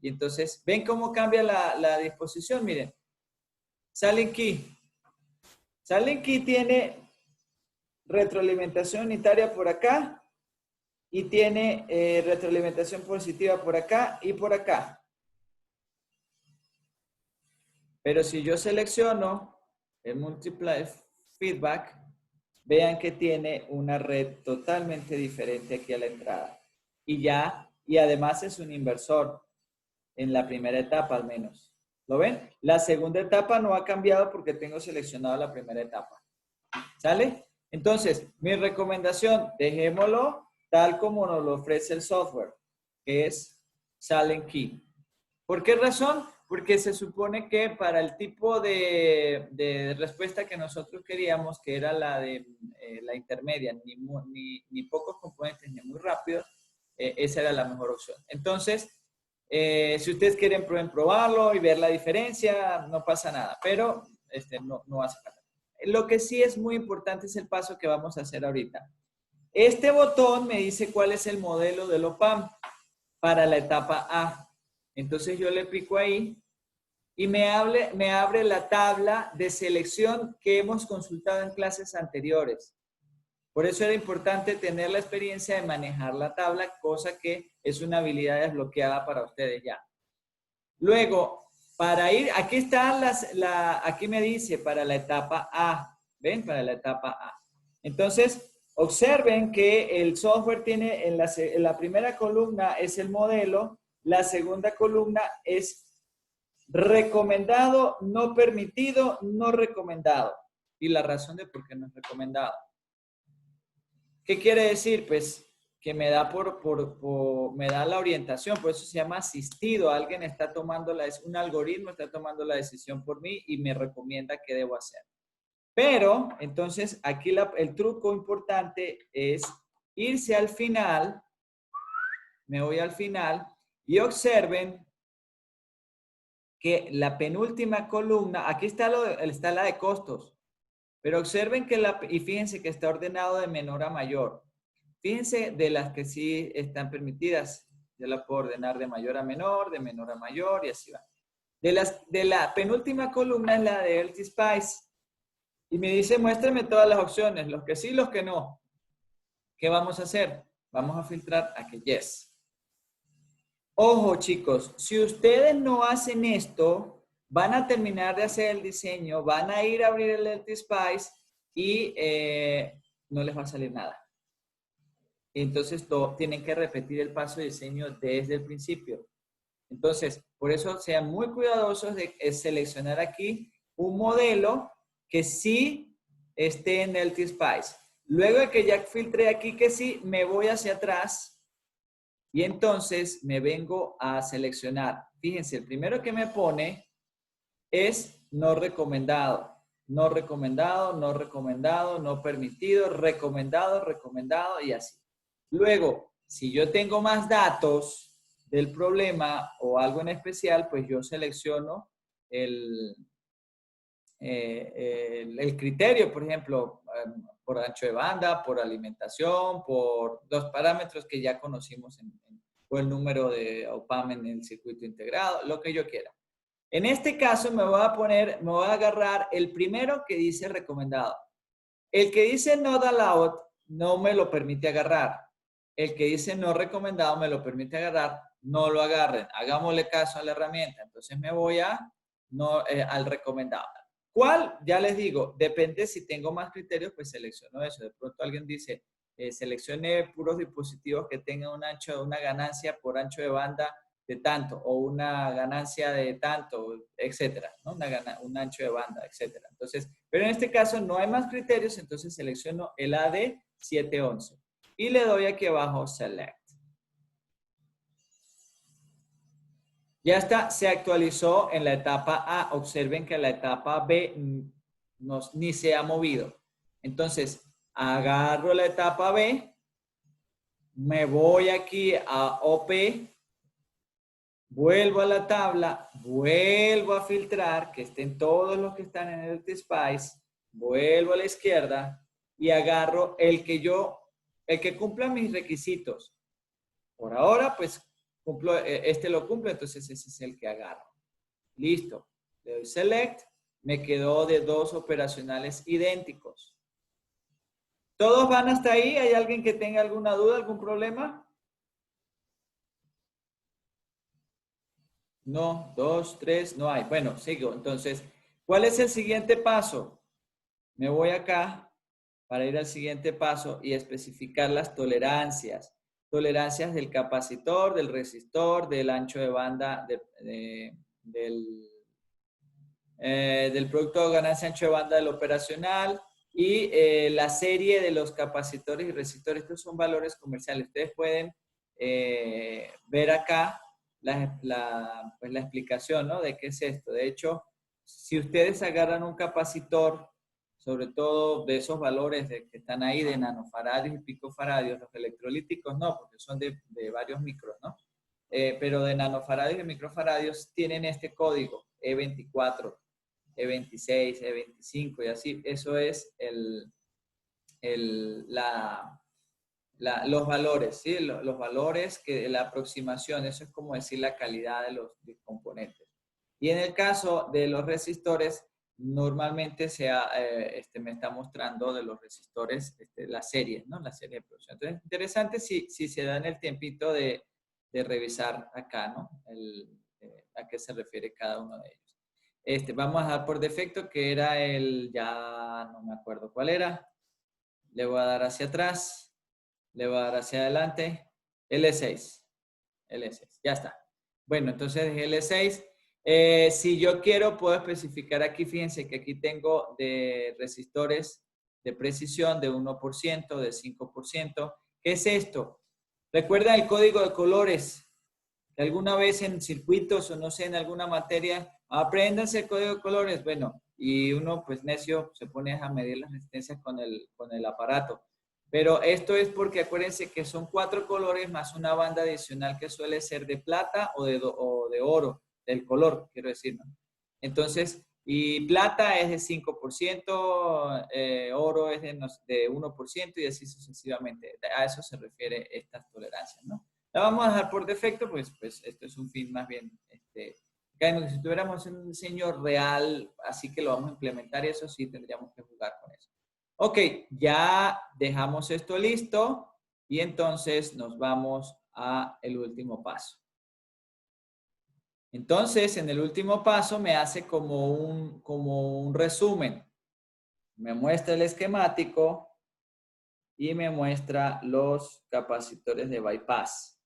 A: Y entonces, ¿ven cómo cambia la disposición? Miren, Silent Key. Silent Key tiene retroalimentación unitaria por acá y tiene retroalimentación positiva por acá y por acá. Pero si yo selecciono el multiply feedback, vean que tiene una red totalmente diferente aquí a la entrada. Y además es un inversor en la primera etapa al menos. ¿Lo ven? La segunda etapa no ha cambiado porque tengo seleccionado la primera etapa. ¿Sale? Entonces, mi recomendación, dejémoslo tal como nos lo ofrece el software, que es Silent Key. ¿Por qué razón? Porque se supone que para el tipo de respuesta que nosotros queríamos, que era la de la intermedia, ni pocos componentes ni muy rápido, esa era la mejor opción. Entonces, si ustedes quieren, pueden probarlo y ver la diferencia, no pasa nada, pero no hace falta. Lo que sí es muy importante es el paso que vamos a hacer ahorita. Este botón me dice cuál es el modelo del OPAM para la etapa A. Entonces yo le pico ahí y me abre la tabla de selección que hemos consultado en clases anteriores. Por eso era importante tener la experiencia de manejar la tabla, cosa que es una habilidad desbloqueada para ustedes ya. Luego, para ir, aquí están aquí me dice para la etapa A. ¿Ven? Para la etapa A. Entonces, observen que el software tiene en la primera columna es el modelo, la segunda columna es recomendado, no permitido, no recomendado. Y la razón de por qué no es recomendado. ¿Qué quiere decir? Pues que me da, me da la orientación, por eso se llama asistido. Alguien está tomando, un algoritmo está tomando la decisión por mí y me recomienda qué debo hacer. Pero, entonces, aquí el truco importante es irse al final, me voy al final y observen que la penúltima columna, aquí está la de costos, pero observen que y fíjense que está ordenado de menor a mayor. Fíjense de las que sí están permitidas. Yo la puedo ordenar de mayor a menor, de menor a mayor y así va. De la penúltima columna es la de Healthy Spice. Y me dice, muéstrame todas las opciones, los que sí, los que no. ¿Qué vamos a hacer? Vamos a filtrar a que yes. Ojo, chicos, si ustedes no hacen esto, van a terminar de hacer el diseño, van a ir a abrir el Healthy Spice y no les va a salir nada. Entonces, tienen que repetir el paso de diseño desde el principio. Entonces, por eso sean muy cuidadosos de seleccionar aquí un modelo que sí esté en Healthy Spice. Luego de que ya filtré aquí que sí, me voy hacia atrás y entonces me vengo a seleccionar. Fíjense, el primero que me pone es no recomendado. No recomendado, no recomendado, no permitido, recomendado, recomendado y así. Luego, si yo tengo más datos del problema o algo en especial, pues yo selecciono el criterio, por ejemplo, por ancho de banda, por alimentación, por los parámetros que ya conocimos, o el número de OPAM en el circuito integrado, lo que yo quiera. En este caso me voy a agarrar el primero que dice recomendado. El que dice not allowed no me lo permite agarrar. El que dice no recomendado me lo permite agarrar. No lo agarren. Hagámosle caso a la herramienta. Entonces me voy al recomendado. ¿Cuál? Ya les digo, depende si tengo más criterios, pues selecciono eso. De pronto alguien dice, seleccione puros dispositivos que tengan una ganancia por ancho de banda de tanto, o una ganancia de tanto, etcétera, ¿no? Un ancho de banda, etcétera. Entonces, pero en este caso no hay más criterios, entonces selecciono el AD711 y le doy aquí abajo Select. Ya está, se actualizó en la etapa A. Observen que la etapa B ni se ha movido. Entonces, agarro la etapa B, me voy aquí a OP, vuelvo a la tabla, vuelvo a filtrar, que estén todos los que están en el Spice, vuelvo a la izquierda y agarro el que cumpla mis requisitos. Por ahora, pues, lo cumplo, entonces ese es el que agarro. Listo. Le doy Select, me quedó de dos operacionales idénticos. ¿Todos van hasta ahí? ¿Hay alguien que tenga alguna duda, algún problema? No, 2, 3, no hay. Bueno, sigo. Entonces, ¿cuál es el siguiente paso? Me voy acá para ir al siguiente paso y especificar las tolerancias. Tolerancias del capacitor, del resistor, del ancho de banda, del producto de ganancia ancho de banda del operacional y la serie de los capacitores y resistores. Estos son valores comerciales. Ustedes pueden ver acá la explicación, ¿no? De qué es esto. De hecho, si ustedes agarran un capacitor, sobre todo de esos valores que están ahí de nanofaradios y picofaradios, los electrolíticos no, porque son de varios micros, ¿no? Pero de nanofaradios y microfaradios tienen este código, E24, E26, E25 y así. Eso es los valores, ¿sí? Los valores, la aproximación, eso es como decir la calidad de los componentes. Y en el caso de los resistores, normalmente me está mostrando de los resistores la serie, ¿no? La serie de producción. Entonces, interesante si se dan el tiempito de revisar acá, ¿no? A qué se refiere cada uno de ellos. Vamos a dar por defecto que era ya no me acuerdo cuál era. Le voy a dar hacia atrás, le voy a dar hacia adelante. L6. Ya está. Bueno, entonces L6. Si yo quiero, puedo especificar aquí, fíjense que aquí tengo de resistores de precisión, de 1%, de 5%. ¿Qué es esto? ¿Recuerdan el código de colores? ¿Alguna vez en circuitos o no sé, en alguna materia, apréndanse el código de colores? Bueno, y uno pues necio se pone a medir las resistencias con el aparato. Pero esto es porque acuérdense que son 4 colores más una banda adicional que suele ser de plata o de oro, del color, quiero decir, ¿no? Entonces, y plata es de 5%, oro es de 1% y así sucesivamente. A eso se refiere estas tolerancias, ¿no? La vamos a dejar por defecto, pues esto es un fin más bien, si tuviéramos un diseño real, así que lo vamos a implementar y eso sí tendríamos que jugar con eso. Ok, ya dejamos esto listo y entonces nos vamos a el último paso. Entonces, en el último paso me hace como un resumen. Me muestra el esquemático y me muestra los capacitores de bypass.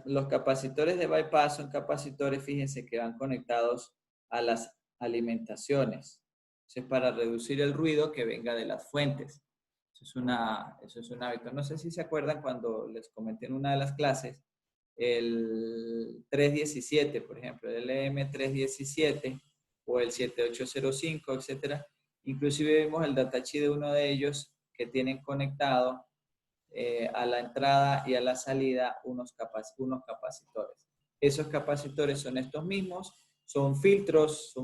A: Los capacitores de bypass son capacitores, fíjense, que van conectados a las alimentaciones. Eso es para reducir el ruido que venga de las fuentes. Eso es un hábito. No sé si se acuerdan cuando les comenté en una de las clases, el 317, por ejemplo, el LM317 o el 7805, etcétera. Inclusive vimos el datasheet de uno de ellos que tienen conectado a la entrada y a la salida unos capacitores. Esos capacitores son estos mismos, son filtros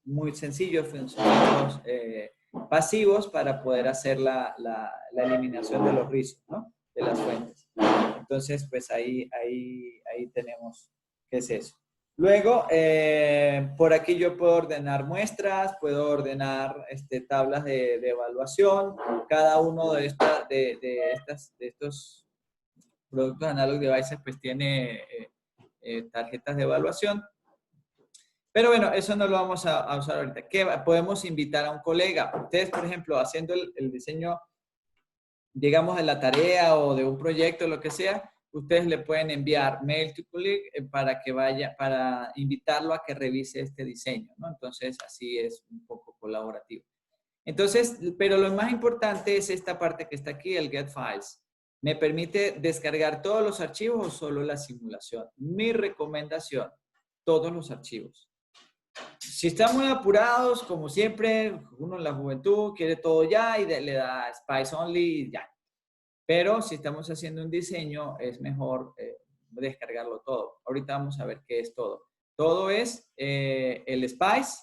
A: muy sencillos, son filtros pasivos para poder hacer la eliminación de los rizos, ¿no? De las fuentes. Entonces, pues ahí tenemos qué es eso. Luego, por aquí yo puedo ordenar muestras, puedo ordenar tablas de evaluación. Cada uno de estos productos Analog Devices pues tiene tarjetas de evaluación. Pero bueno, eso no lo vamos a usar ahorita. ¿Qué? Podemos invitar a un colega. Ustedes, por ejemplo, haciendo el diseño, digamos, de la tarea o de un proyecto, lo que sea, ustedes le pueden enviar mail to colleague para invitarlo a que revise este diseño, ¿no? Entonces, así es un poco colaborativo. Entonces, pero lo más importante es esta parte que está aquí, el Get Files. ¿Me permite descargar todos los archivos o solo la simulación? Mi recomendación, todos los archivos. Si están muy apurados, como siempre, uno en la juventud quiere todo ya y le da Spice Only y ya. Pero si estamos haciendo un diseño, es mejor descargarlo todo. Ahorita vamos a ver qué es todo. Todo es el Spice,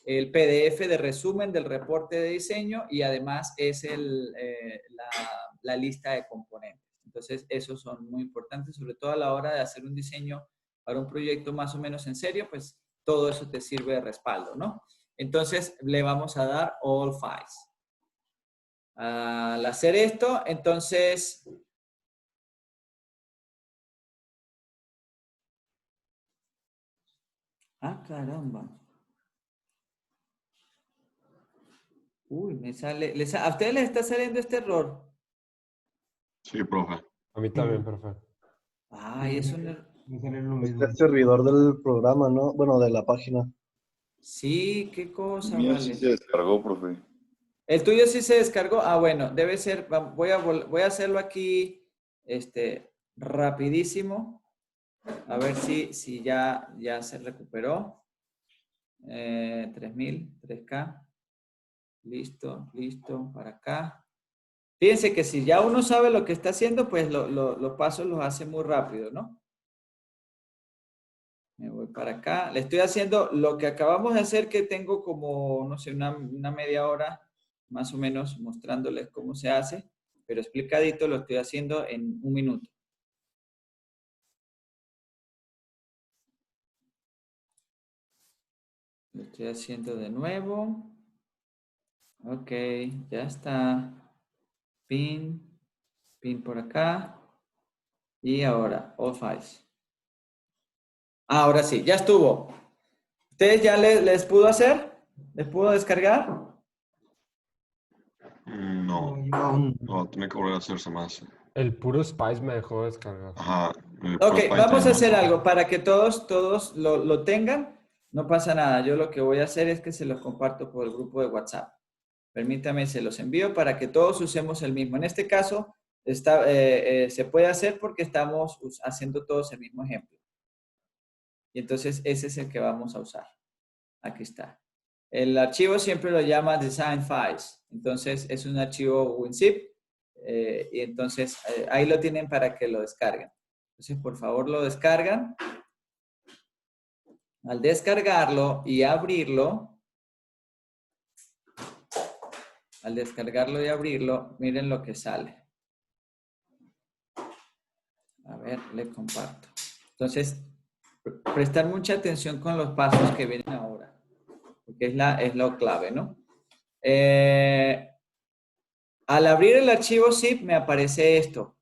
A: el PDF de resumen del reporte de diseño y además es la lista de componentes. Entonces, esos son muy importantes, sobre todo a la hora de hacer un diseño para un proyecto más o menos en serio, pues todo eso te sirve de respaldo, ¿no? Entonces, le vamos a dar All Files. Al hacer esto, entonces, caramba. Uy, me sale, ¿a ustedes les está saliendo este error?
C: Sí, profe.
F: A mí también, profe.
A: Ay, es un error.
D: Es el servidor del programa, ¿no? Bueno, de la página.
A: Sí, qué cosa,
I: El mío
A: vale.
I: sí se descargó, profe.
A: ¿El tuyo sí se descargó? Ah, bueno, debe ser, voy a hacerlo aquí, rapidísimo. A ver si ya se recuperó. 3000, 3K. Listo, para acá. Fíjense que si ya uno sabe lo que está haciendo, pues los pasos los hace muy rápido, ¿no? Me voy para acá. Le estoy haciendo lo que acabamos de hacer, que tengo como, no sé, una media hora más o menos mostrándoles cómo se hace, pero explicadito lo estoy haciendo en 1 minuto. Lo estoy haciendo de nuevo. Ok, ya está. Pin por acá. Y ahora, All Files. Ahora sí, ya estuvo. ¿Ustedes ya les pudo hacer? ¿Les pudo descargar?
C: No, tiene que volver a hacerse más.
F: El puro Spice me dejó descargar.
C: Ajá.
A: Ok, vamos a hacer algo para que todos lo tengan. No pasa nada. Yo lo que voy a hacer es que se los comparto por el grupo de WhatsApp. Permítame, se los envío para que todos usemos el mismo. En este caso, se puede hacer porque estamos haciendo todos el mismo ejemplo. Y entonces ese es el que vamos a usar. Aquí está. El archivo siempre lo llama Design Files. Entonces es un archivo WinZip. Y entonces ahí lo tienen para que lo descarguen. Entonces por favor lo descargan. Al descargarlo y abrirlo, miren lo que sale. A ver, le comparto. Entonces, prestar mucha atención con los pasos que vienen ahora, porque es lo clave, ¿no? Al abrir el archivo zip me aparece esto,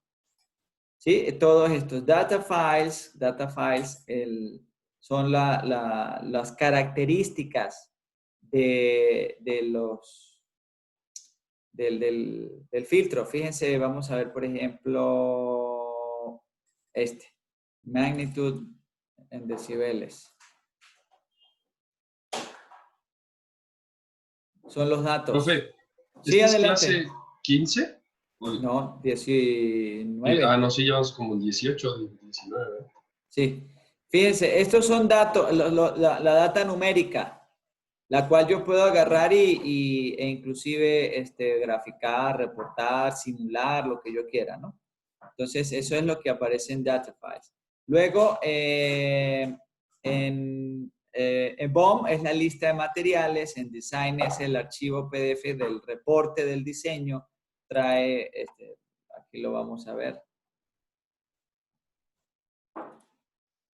A: ¿sí? Todos estos data files son las características del filtro. Fíjense, vamos a ver, por ejemplo, magnitud en decibeles. Son los datos.
C: Profe,
A: Sí,
C: ¿esta es
A: adelante.
C: clase 15?
A: No, 19.
C: No, sí, llevamos como 18, 19.
A: Sí. Fíjense, estos son datos, la data numérica, la cual yo puedo agarrar e inclusive graficar, reportar, simular, lo que yo quiera, ¿no? Entonces, eso es lo que aparece en Data Files. Luego, en BOM es la lista de materiales, en Design es el archivo PDF del reporte del diseño, trae, aquí lo vamos a ver,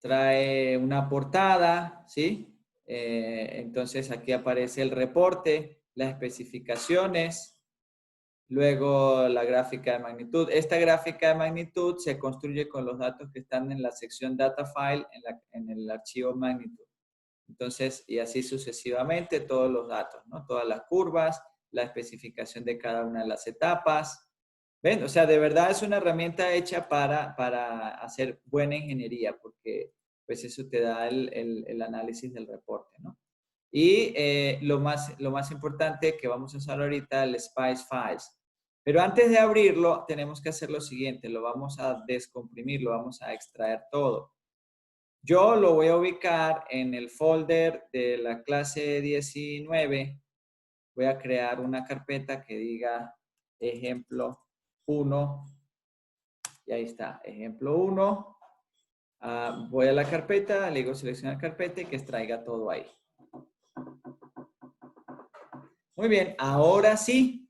A: trae una portada, ¿sí? Entonces aquí aparece el reporte, las especificaciones, luego la gráfica de magnitud. Esta gráfica de magnitud se construye con los datos que están en la sección Data File en el archivo magnitud. Entonces, y así sucesivamente, todos los datos, ¿no? Todas las curvas, la especificación de cada una de las etapas. ¿Ven? O sea, de verdad es una herramienta hecha para hacer buena ingeniería, porque pues eso te da el análisis del reporte, ¿no? Y lo más importante que vamos a usar ahorita, el Spice Files. Pero antes de abrirlo, tenemos que hacer lo siguiente, lo vamos a descomprimir, lo vamos a extraer todo. Yo lo voy a ubicar en el folder de la clase 19. Voy a crear una carpeta que diga ejemplo 1. Y ahí está, ejemplo 1. Voy a la carpeta, le digo seleccionar carpeta y que extraiga todo ahí. Muy bien, ahora sí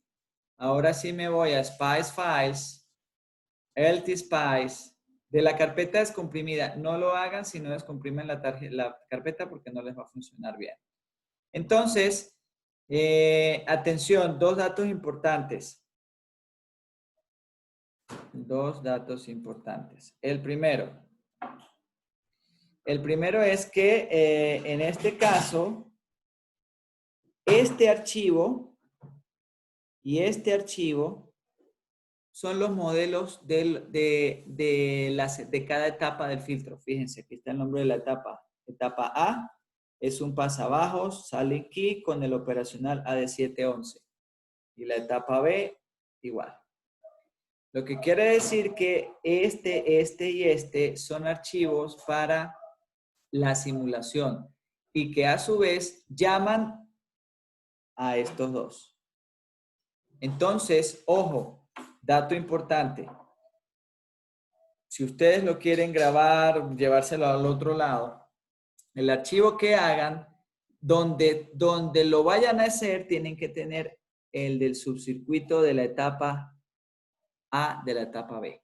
A: me voy a Spice Files, LT Spice. De la carpeta descomprimida, no lo hagan si no descomprimen la carpeta porque no les va a funcionar bien. Entonces, atención, dos datos importantes. El primero es que en este caso, este archivo y este archivo son los modelos de cada etapa del filtro. Fíjense, aquí está el nombre de la etapa. Etapa A es un pasabajos, silent key con el operacional AD711. Y la etapa B, igual. Lo que quiere decir que este y este son archivos para la simulación y que a su vez llaman a estos dos. Entonces, ojo. Dato importante, si ustedes lo quieren grabar, llevárselo al otro lado, el archivo que hagan, donde lo vayan a hacer, tienen que tener el del subcircuito de la etapa A de la etapa B.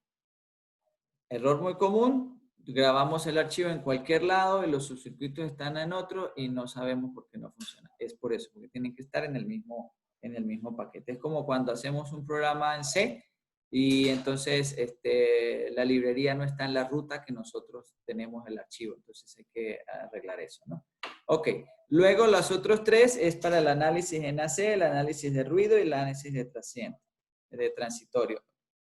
A: Error muy común, grabamos el archivo en cualquier lado y los subcircuitos están en otro y no sabemos por qué no funciona. Es por eso, porque tienen que estar en el mismo paquete. Es como cuando hacemos un programa en C y entonces la librería no está en la ruta que nosotros tenemos el archivo. Entonces hay que arreglar eso, ¿no? Ok. Luego los otros tres es para el análisis en AC, el análisis de ruido y el análisis de transitorio.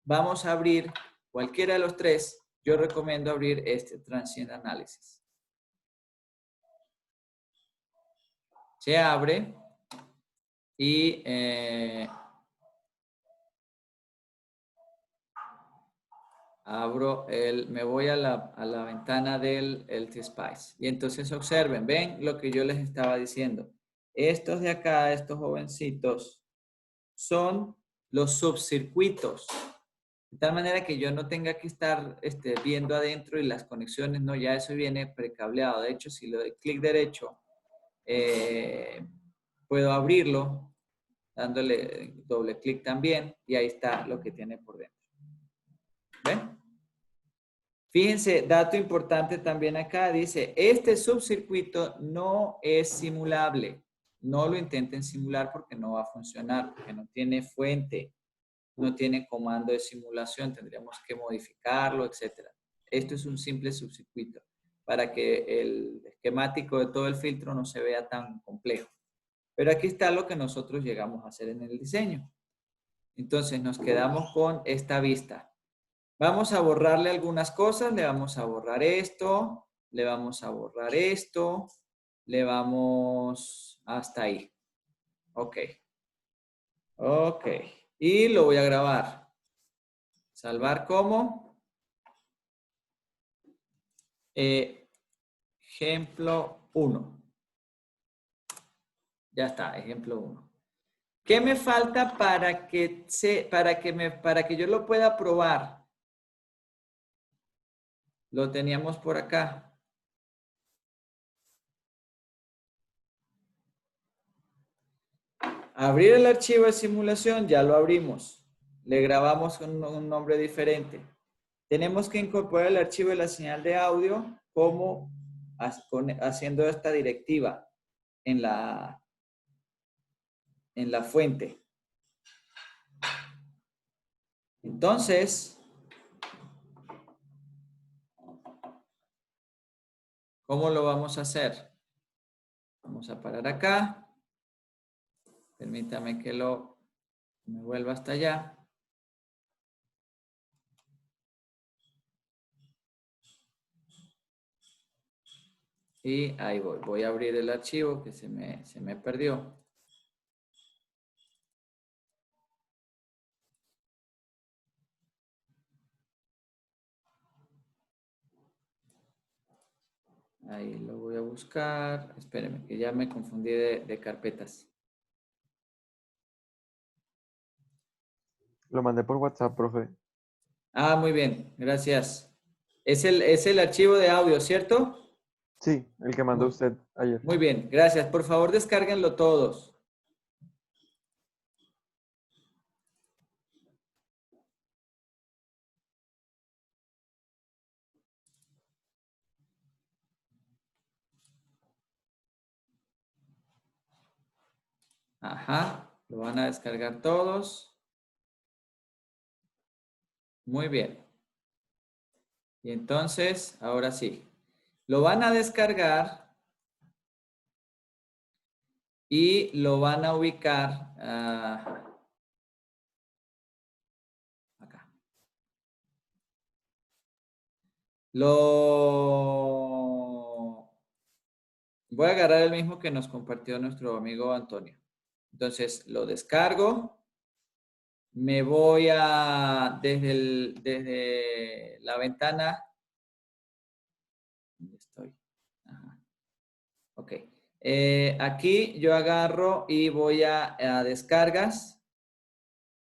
A: Vamos a abrir cualquiera de los tres. Yo recomiendo abrir este Transient Analysis. Se abre y me voy a la ventana del LTSpice. Y entonces observen, ven lo que yo les estaba diciendo. Estos de acá, estos jovencitos, son los subcircuitos. De tal manera que yo no tenga que estar viendo adentro y las conexiones, no, ya eso viene precableado. De hecho, si le doy clic derecho, puedo abrirlo, dándole doble clic también, y ahí está lo que tiene por dentro. ¿Ven? Fíjense, dato importante también acá, dice, este subcircuito no es simulable. No lo intenten simular porque no va a funcionar, porque no tiene fuente, no tiene comando de simulación, tendríamos que modificarlo, etc. Esto es un simple subcircuito para que el esquemático de todo el filtro no se vea tan complejo. Pero aquí está lo que nosotros llegamos a hacer en el diseño. Entonces nos quedamos con esta vista. Vamos a borrarle algunas cosas, le vamos a borrar esto, le vamos a borrar esto, le vamos hasta ahí. Ok. Ok. Y lo voy a grabar. Salvar como. Ejemplo 1. Ya está, ejemplo 1. ¿Qué me falta para que yo lo pueda probar? Lo teníamos por acá. Abrir el archivo de simulación, ya lo abrimos. Le grabamos con un nombre diferente. Tenemos que incorporar el archivo de la señal de audio como haciendo esta directiva en la fuente. Entonces, ¿cómo lo vamos a hacer? Vamos a parar acá. Permítame que me vuelva hasta allá. Y ahí voy. Voy a abrir el archivo que se me perdió. Ahí lo voy a buscar. Espérenme, que ya me confundí de carpetas.
I: Lo mandé por WhatsApp, profe.
A: Ah, muy bien. Gracias. Es el archivo de audio, ¿cierto?
I: Sí, el que mandó usted ayer.
A: Muy bien. Gracias. Por favor, descárguenlo todos. Ajá. Lo van a descargar todos. Muy bien. Y entonces, ahora sí. Lo van a descargar y lo van a ubicar acá. Voy a agarrar el mismo que nos compartió nuestro amigo Antonio. Entonces, lo descargo. Me voy desde la ventana. ¿Dónde estoy? Ajá. Ok. Aquí yo agarro y voy a descargas.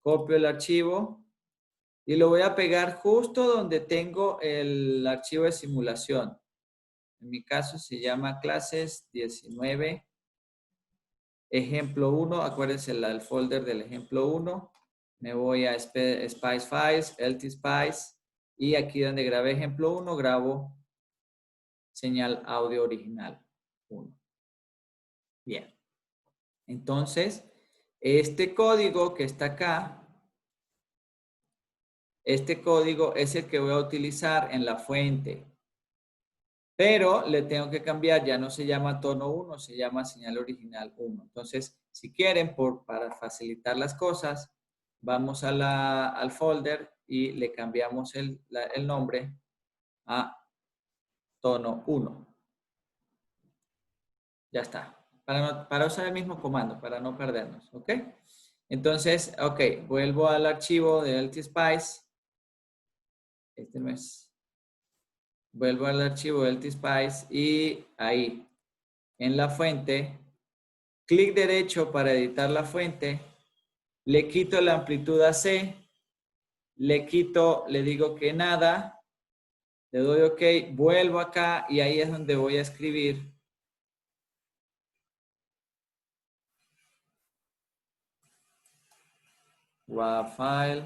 A: Copio el archivo y lo voy a pegar justo donde tengo el archivo de simulación. En mi caso se llama clases 19. Ejemplo 1. Acuérdense el folder del ejemplo 1. Me voy a Spice Files, LTSpice, y aquí donde grabé ejemplo 1, grabo señal audio original 1. Bien. Entonces, este código que está acá, este código es el que voy a utilizar en la fuente. Pero le tengo que cambiar, ya no se llama tono 1, se llama señal original 1. Entonces, si quieren, para facilitar las cosas, vamos al folder y le cambiamos el nombre a tono 1. Ya está. para usar el mismo comando, para no perdernos, ¿ok? Entonces, ok, vuelvo al archivo de LTSpice. Este no es. Vuelvo al archivo de LTSpice y ahí, en la fuente, clic derecho para editar la fuente, le quito la amplitud a C, le digo que nada, le doy OK, vuelvo acá y ahí es donde voy a escribir WAV file.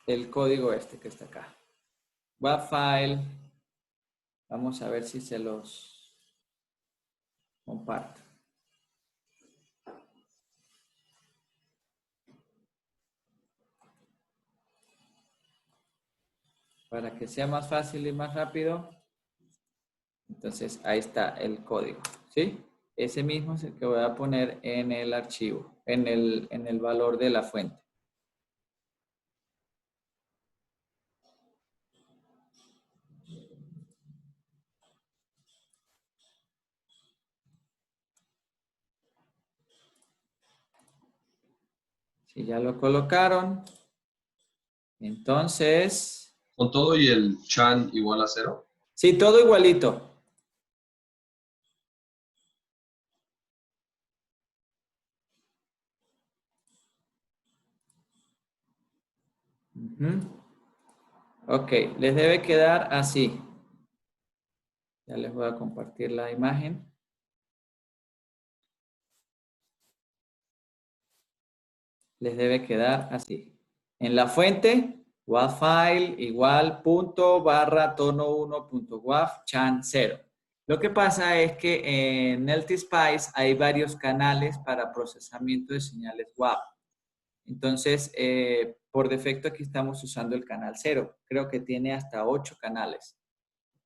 A: El código este que está acá. WAV file. Vamos a ver si se los comparto. Para que sea más fácil y más rápido. Entonces, ahí está el código, ¿sí? Ese mismo es el que voy a poner en el archivo, en el valor de la fuente. Si ya lo colocaron, entonces...
C: ¿Con todo y el chan igual a 0?
A: Sí, todo igualito. Ok, les debe quedar así. Ya les voy a compartir la imagen. Les debe quedar así. En la fuente, WAV file igual punto barra tono 1 punto WAV chan 0. Lo que pasa es que en LTSpice hay varios canales para procesamiento de señales WAV. Entonces, por defecto aquí estamos usando el canal 0. Creo que tiene hasta 8 canales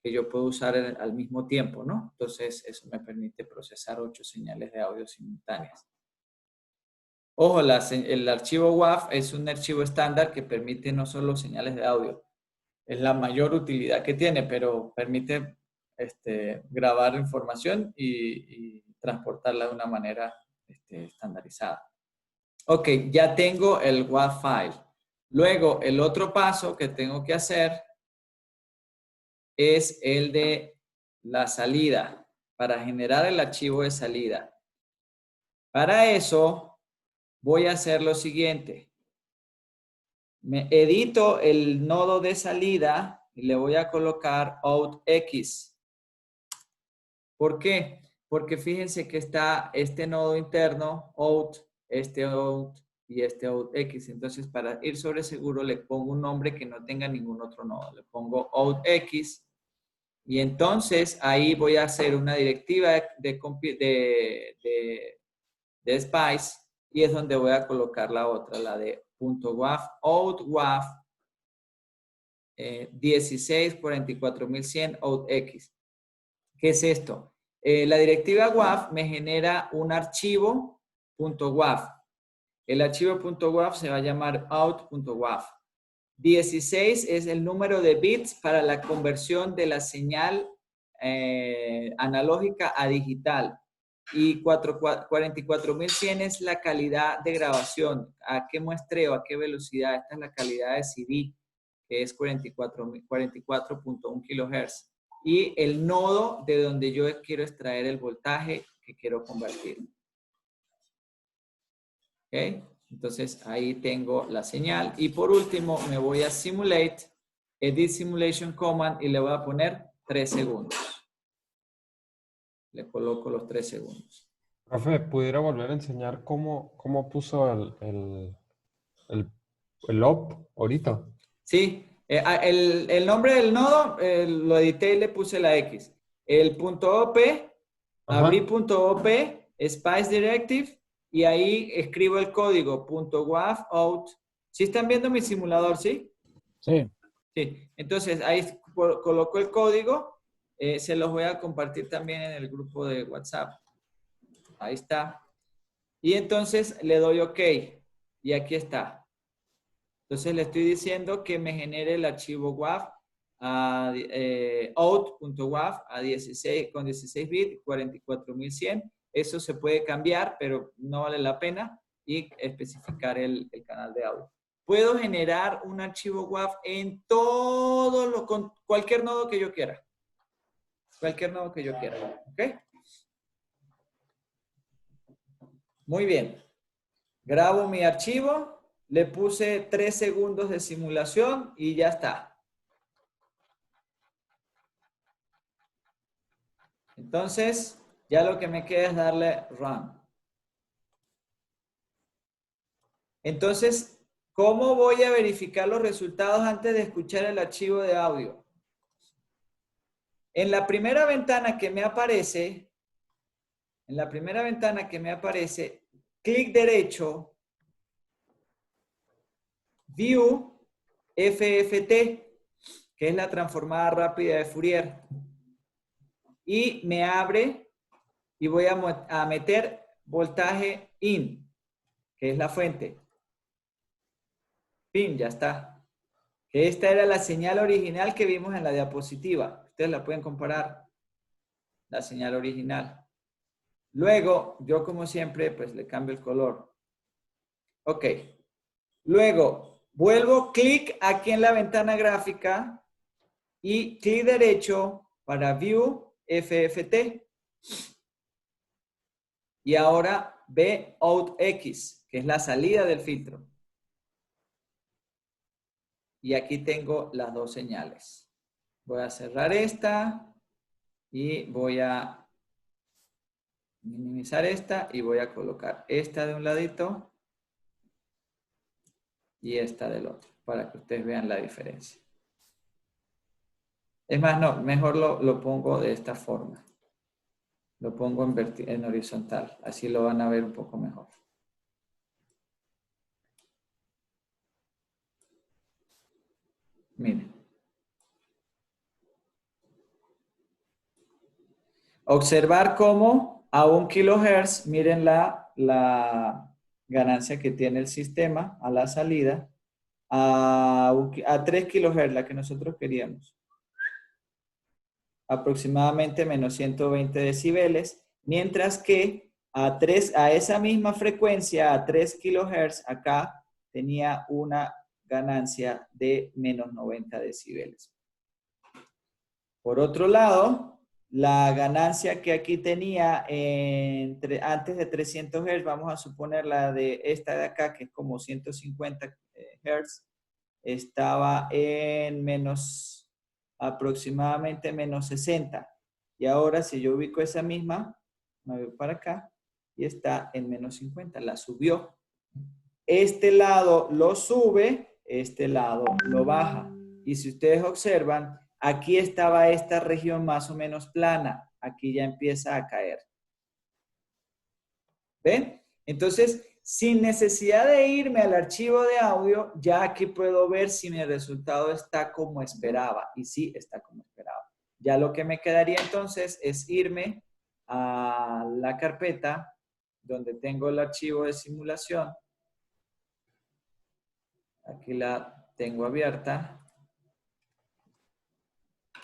A: que yo puedo usar al mismo tiempo, ¿no? Entonces, eso me permite procesar 8 señales de audio simultáneas. Ojo, el archivo WAV es un archivo estándar que permite no solo señales de audio. Es la mayor utilidad que tiene, pero permite grabar información y transportarla de una manera estandarizada. Ok, ya tengo el WAV file. Luego, el otro paso que tengo que hacer es el de la salida, para generar el archivo de salida. Para eso, voy a hacer lo siguiente. Me edito el nodo de salida y le voy a colocar OutX. ¿Por qué? Porque fíjense que está este nodo interno, out, este out y este OutX. Entonces, para ir sobre seguro, le pongo un nombre que no tenga ningún otro nodo. Le pongo OutX. Y entonces, ahí voy a hacer una directiva de Spice. Y es donde voy a colocar la otra, la de .wav, outwav 16.44.100 outx. ¿Qué es esto? La directiva WAV me genera un archivo .wav. El archivo .wav se va a llamar out.wav. 16 es el número de bits para la conversión de la señal analógica a digital. Y 44.100 es la calidad de grabación. ¿A qué muestreo? ¿A qué velocidad? Esta es la calidad de CD, que es 44.1 kHz. Y el nodo de donde yo quiero extraer el voltaje que quiero convertir. ¿Ok? Entonces, ahí tengo la señal. Y por último, me voy a Simulate, Edit Simulation Command, y le voy a poner 3 segundos. Le coloco los 3 segundos.
F: Profe, ¿pudiera volver a enseñar cómo puso el op ahorita?
A: Sí, el nombre del nodo lo edité y le puse la X. El .op, abrí .op, Spice Directive, y ahí escribo el código .wav out. ¿Sí están viendo mi simulador, sí?
J: Sí.
A: Sí, entonces ahí coloco el código. Se los voy a compartir también en el grupo de WhatsApp. Ahí está. Y entonces le doy OK. Y aquí está. Entonces le estoy diciendo que me genere el archivo WAV a out.wav a 16 con 16 bits, 44.100. Eso se puede cambiar, pero no vale la pena, y especificar el canal de audio. Puedo generar un archivo WAV en con cualquier nodo que yo quiera. Cualquier nodo que yo quiera. ¿Ok? Muy bien. Grabo mi archivo, le puse 3 segundos de simulación y ya está. Entonces, ya lo que me queda es darle Run. Entonces, ¿cómo voy a verificar los resultados antes de escuchar el archivo de audio? En la primera ventana que me aparece, clic derecho, View FFT, que es la transformada rápida de Fourier. Y me abre y voy a meter voltaje in, que es la fuente. Pin, ya está. Esta era la señal original que vimos en la diapositiva. Ustedes la pueden comparar. La señal original. Luego, yo como siempre, pues le cambio el color. Ok. Luego, vuelvo clic aquí en la ventana gráfica y clic derecho para View FFT. Y ahora ve OutX, que es la salida del filtro. Y aquí tengo las dos señales. Voy a cerrar esta y voy a minimizar esta y voy a colocar esta de un ladito y esta del otro para que ustedes vean la diferencia. Es más, no, mejor lo pongo de esta forma. Lo pongo en horizontal, así lo van a ver un poco mejor. Miren. Observar cómo a 1 kHz, miren la ganancia que tiene el sistema a la salida, a 3 kHz, la que nosotros queríamos. Aproximadamente menos 120 decibeles, mientras que a esa misma frecuencia, a 3 kHz, acá tenía una ganancia de menos 90 decibeles. Por otro lado, la ganancia que aquí tenía antes de 300 Hz, vamos a suponer la de esta de acá, que es como 150 Hz, estaba en aproximadamente menos 60. Y ahora si yo ubico esa misma, me voy para acá y está en menos 50, la subió. Este lado lo sube, este lado lo baja. Y si ustedes observan, aquí estaba esta región más o menos plana. Aquí ya empieza a caer. ¿Ven? Entonces, sin necesidad de irme al archivo de audio, ya aquí puedo ver si mi resultado está como esperaba. Y sí, está como esperaba. Ya lo que me quedaría entonces es irme a la carpeta donde tengo el archivo de simulación. Aquí la tengo abierta.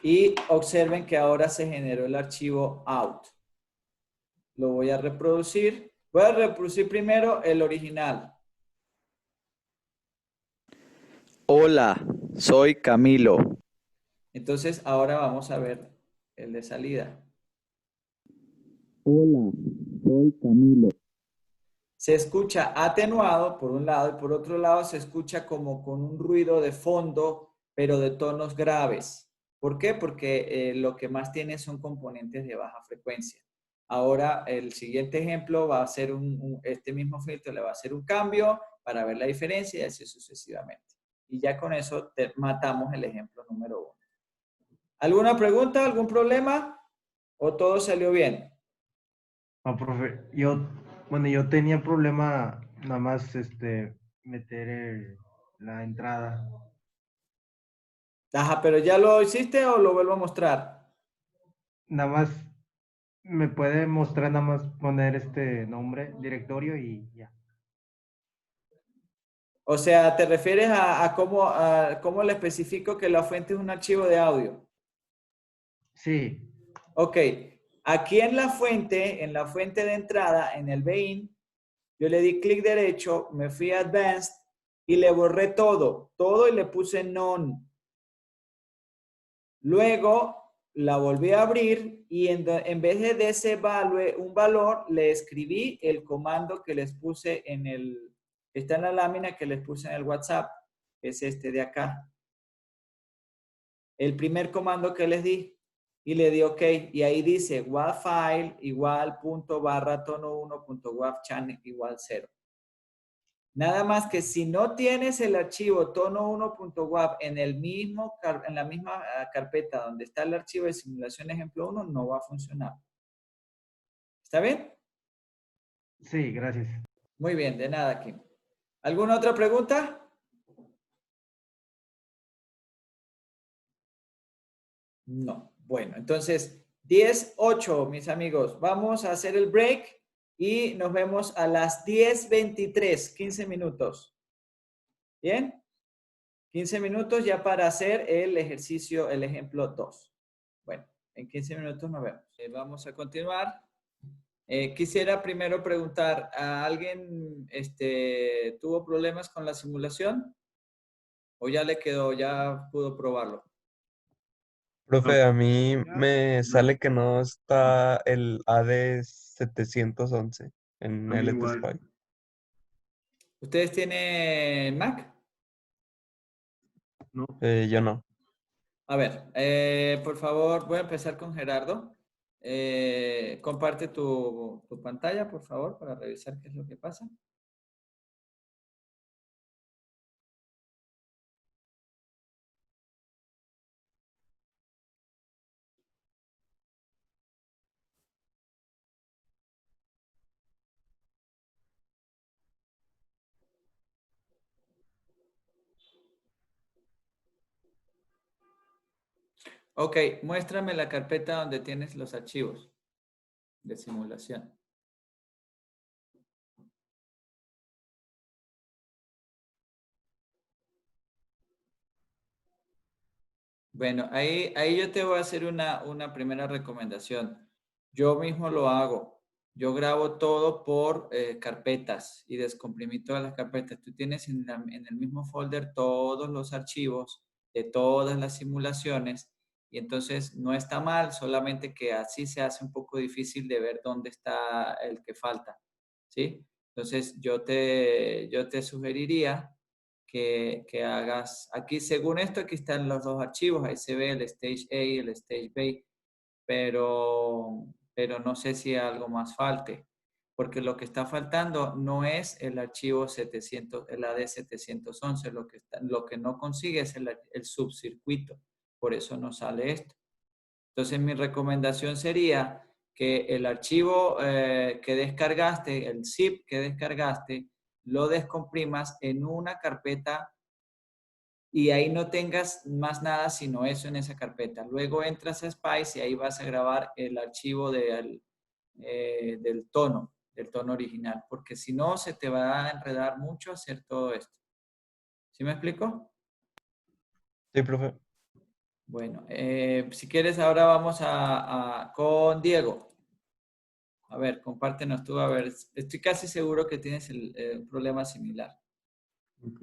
A: Y observen que ahora se generó el archivo out. Lo voy a reproducir. Voy a reproducir primero el original.
B: Hola, soy Camilo.
A: Entonces, ahora vamos a ver el de salida.
B: Hola, soy Camilo.
A: Se escucha atenuado por un lado y por otro lado se escucha como con un ruido de fondo, pero de tonos graves. ¿Por qué? Porque lo que más tiene son componentes de baja frecuencia. Ahora, el siguiente ejemplo va a ser este mismo filtro, le va a hacer un cambio para ver la diferencia y así sucesivamente. Y ya con eso matamos el ejemplo número 1. ¿Alguna pregunta? ¿Algún problema? ¿O todo salió bien?
H: No, profe, yo tenía problema nada más meter la entrada.
A: Ajá, pero ¿ya lo hiciste o lo vuelvo a mostrar?
H: Nada más me puede mostrar, nada más poner nombre, directorio y ya.
A: O sea, ¿te refieres a cómo le especifico que la fuente es un archivo de audio?
H: Sí.
A: Ok. Aquí en la fuente de entrada, en el BEIN, yo le di clic derecho, me fui a Advanced y le borré todo y le puse None. Luego la volví a abrir y en vez de ese un valor, le escribí el comando que les puse está en la lámina que les puse en el WhatsApp, que es este de acá. El primer comando que les di y le di OK. Y ahí dice WAV file igual punto barra tono 1 punto WAV channel igual 0. Nada más que si no tienes el archivo tono1.wav en la misma carpeta donde está el archivo de simulación ejemplo 1, no va a funcionar. ¿Está bien?
H: Sí, gracias.
A: Muy bien, de nada, Kim. ¿Alguna otra pregunta? No. Bueno, entonces 10:08, mis amigos. Vamos a hacer el break y nos vemos a las 10:23, 15 minutos. ¿Bien? 15 minutos ya para hacer el ejercicio, el ejemplo 2. Bueno, en 15 minutos nos vemos. Vamos a continuar. Quisiera primero preguntar, ¿a alguien tuvo problemas con la simulación? ¿O ya le quedó, ya pudo probarlo?
I: Profe, a mí me sale que no está el AD 711 en
G: A mí
I: LT
G: igual.
I: Spy.
A: ¿Ustedes tienen Mac?
G: No.
I: Yo no.
A: A ver, por favor, voy a empezar con Gerardo. Comparte tu pantalla, por favor, para revisar qué es lo que pasa. Ok, muéstrame la carpeta donde tienes los archivos de simulación. Bueno, ahí yo te voy a hacer una primera recomendación. Yo mismo lo hago. Yo grabo todo por carpetas y descomprimí todas las carpetas. Tú tienes en el mismo folder todos los archivos de todas las simulaciones y entonces no está mal, solamente que así se hace un poco difícil de ver dónde está el que falta, ¿sí? Entonces yo te sugeriría que hagas, aquí según esto, aquí están los dos archivos, ahí se ve el Stage A y el Stage B, pero no sé si algo más falte, porque lo que está faltando no es el archivo 700, el AD711, lo que no consigue es el subcircuito, por eso no sale esto. Entonces mi recomendación sería que el archivo que descargaste, el zip que descargaste, lo descomprimas en una carpeta y ahí no tengas más nada sino eso en esa carpeta. Luego entras a Spice y ahí vas a grabar el archivo del tono original, porque si no se te va a enredar mucho hacer todo esto. ¿Sí me explico?
I: Sí, profe.
A: Bueno, si quieres ahora vamos con Diego. A ver, compártenos tú, a ver, estoy casi seguro que tienes el problema similar.
G: Ok.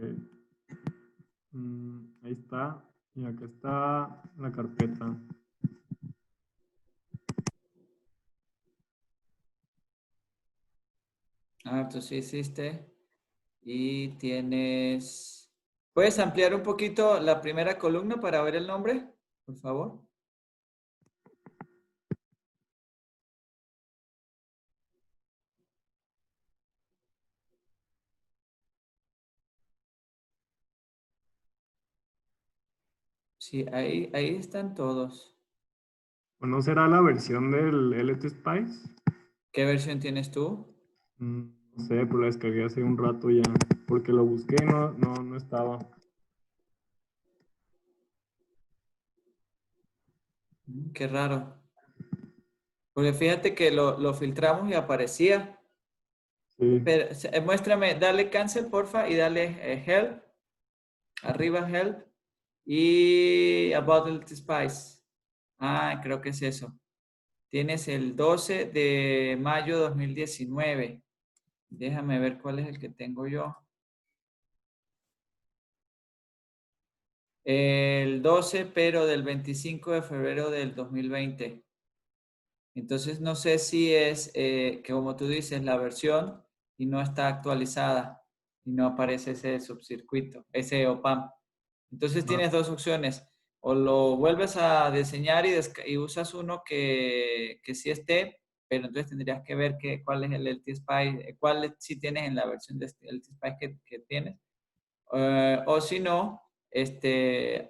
G: Ahí está. Y acá está la carpeta.
A: Ah, tú sí hiciste. Y tienes... ¿Puedes ampliar un poquito la primera columna para ver el nombre, por favor? Sí, ahí están todos.
G: ¿O no será la versión del LT Spice?
A: ¿Qué versión tienes tú?
G: No sé, pero la descargué hace un rato ya. Porque lo busqué y no estaba.
A: Qué raro. Porque fíjate que lo filtramos y aparecía.
G: Sí.
A: Pero, muéstrame, dale cancel, porfa, y dale help. Arriba help. Y about the spice. Ah, creo que es eso. Tienes el 12 de mayo 2019. Déjame ver cuál es el que tengo yo. El 12, pero del 25 de febrero del 2020. Entonces no sé si es que como tú dices, la versión y no está actualizada y no aparece ese subcircuito, ese OPAM. Entonces
G: Ah,
A: tienes dos opciones. O lo vuelves a diseñar y usas uno que sí esté, pero entonces tendrías que ver cuál es el LT-Spice, cuál sí tienes en la versión de LT-Spice que tienes. O si no,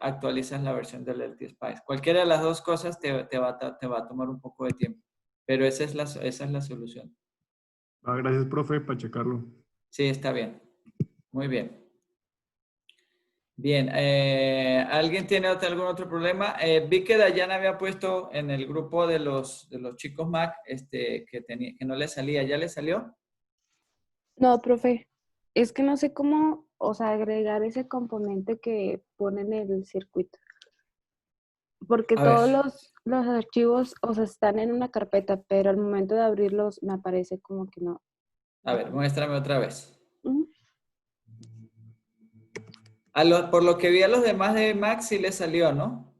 A: actualizas la versión del LT Spice. Cualquiera de las dos cosas te va a tomar un poco de tiempo, pero esa es la solución.
G: gracias, profe, para checarlo.
A: Sí, está bien. Muy bien. Bien, ¿alguien tiene algún otro problema? Vi que Dayana había puesto en el grupo de los chicos Mac que no le salía. ¿Ya le salió?
E: No, profe, es que no sé cómo, o sea, agregar ese componente que pone en el circuito. Porque
A: A ver,
E: todos los archivos, o sea, están en una carpeta, pero al momento de abrirlos me aparece como que no.
A: muéstrame otra vez.
E: Ujú.
A: Por lo que vi a los demás de Mac sí le salió, ¿no?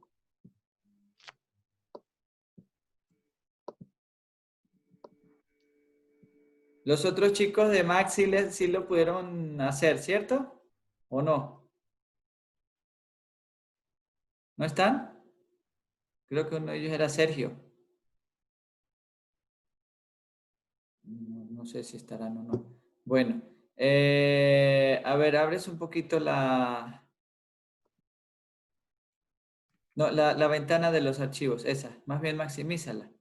A: Los otros chicos de Max sí lo pudieron hacer, ¿cierto? ¿O no? ¿No están? Creo que uno de ellos era Sergio. No sé si estarán o no. Bueno, a ver, abres un poquito no, la ventana de los archivos, esa. Más bien maximízala,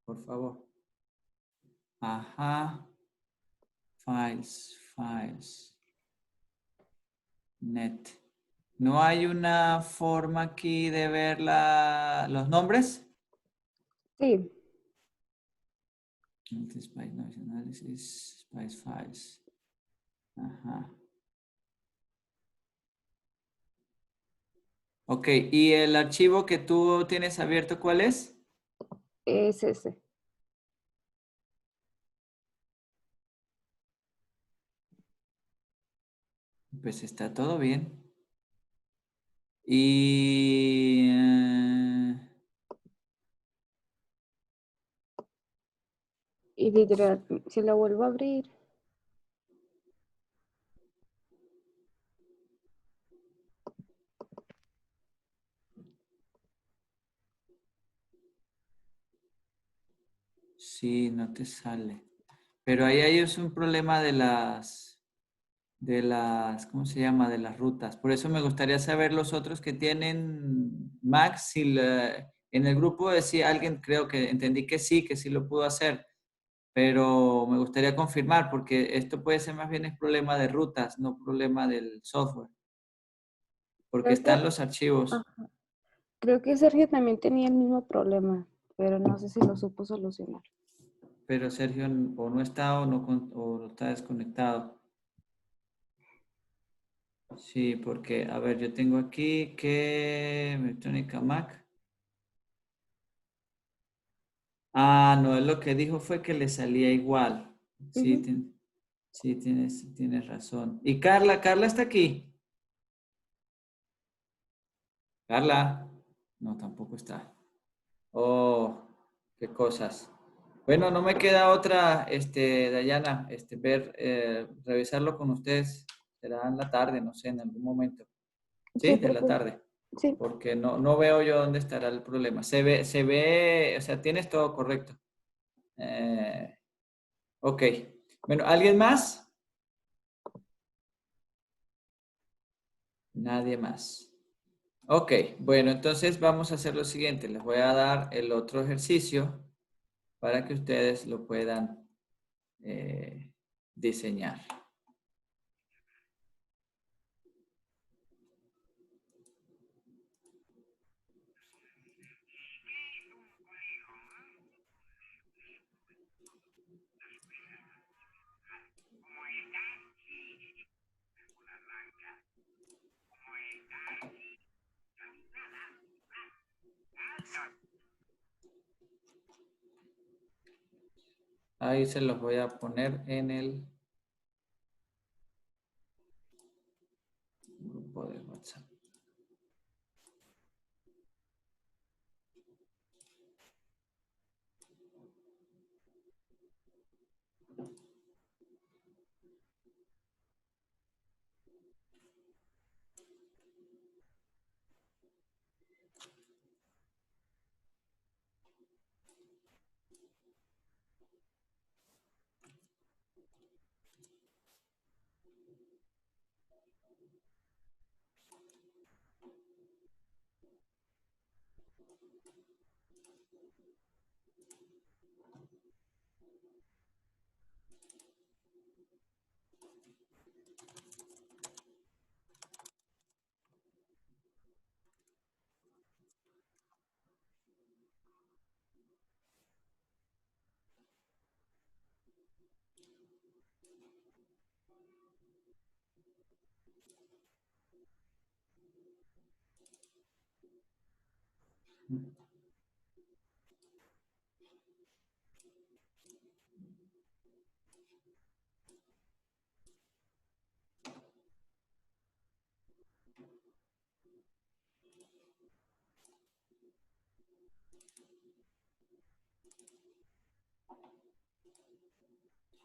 A: por favor. Ajá. Files. Net. ¿No hay una forma aquí de ver los nombres?
E: Sí,
A: Spice Noise Analysis, Spice Files. Ajá. Ok, ¿y el archivo que tú tienes abierto, cuál es?
E: es ese.
A: Pues está todo bien. Y...
E: Y literal, si lo vuelvo a abrir,
A: sí, no te sale. Pero ahí es un problema ¿cómo se llama? De las rutas. Por eso me gustaría saber los otros que tienen Max, en el grupo decía alguien, creo que entendí que sí lo pudo hacer, pero me gustaría confirmar porque esto puede ser más bien el problema de rutas, no problema del software, porque
E: creo que,
A: están los archivos,
E: ajá, creo que Sergio también tenía el mismo problema, pero no sé si lo supo solucionar.
A: pero Sergio o no está o está desconectado. Sí, porque, a ver, yo tengo aquí que Electrónica Mac. Ah, no, él lo que dijo fue que le salía igual. Sí,
E: Ujú.
A: sí, tienes razón. ¿Y Carla está aquí? Carla, no, tampoco está. Oh, qué cosas. Bueno, no me queda otra, Dayana, revisarlo con ustedes. Será en la tarde, no sé, en algún momento.
E: Sí,
A: ¿Sí? De la
E: profe.
A: tarde.
E: Sí.
A: Porque no veo yo dónde estará el problema. O sea, tienes todo correcto. Eh, ok. Bueno, ¿alguien más? Nadie más. Ok, bueno, entonces vamos a hacer lo siguiente. Les voy a dar el otro ejercicio para que ustedes lo puedan diseñar. Ahí se los voy a poner en el grupo de WhatsApp.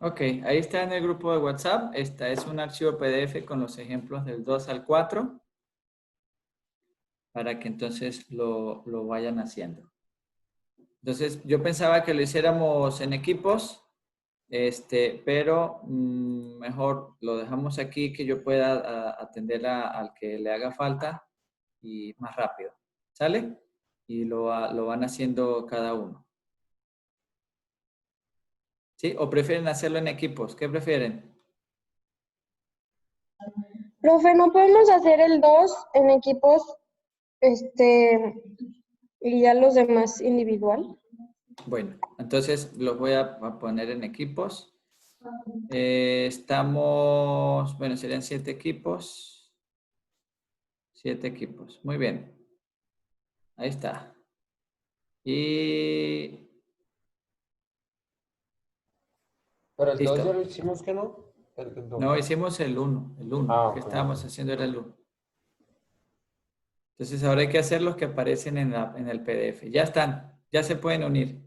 A: Ok, ahí está en el grupo de WhatsApp. Esta es un archivo PDF con los ejemplos del 2 al 4 para que entonces lo vayan haciendo. Entonces, yo pensaba que lo hiciéramos en equipos, pero mejor lo dejamos aquí que yo pueda atender al que le haga falta y más rápido. ¿Sale? Y lo van haciendo cada uno. ¿Sí? ¿O prefieren hacerlo en equipos? ¿Qué prefieren?
J: Profe, ¿no podemos hacer el 2 en equipos, y ya los demás individual?
A: Bueno, entonces los voy a poner en equipos. Estamos, bueno, serían 7 equipos. 7 equipos. Muy bien. Ahí está. Y
F: Pero el 2 ya
A: listo.
F: lo hicimos, ¿que no? El dos.
A: No, hicimos el 1. El 1.
F: Ah,
A: Que
F: ok,
A: estábamos
F: ok.
A: haciendo era el 1. Entonces ahora hay que hacer los que aparecen en el PDF. Ya están. Ya se pueden unir.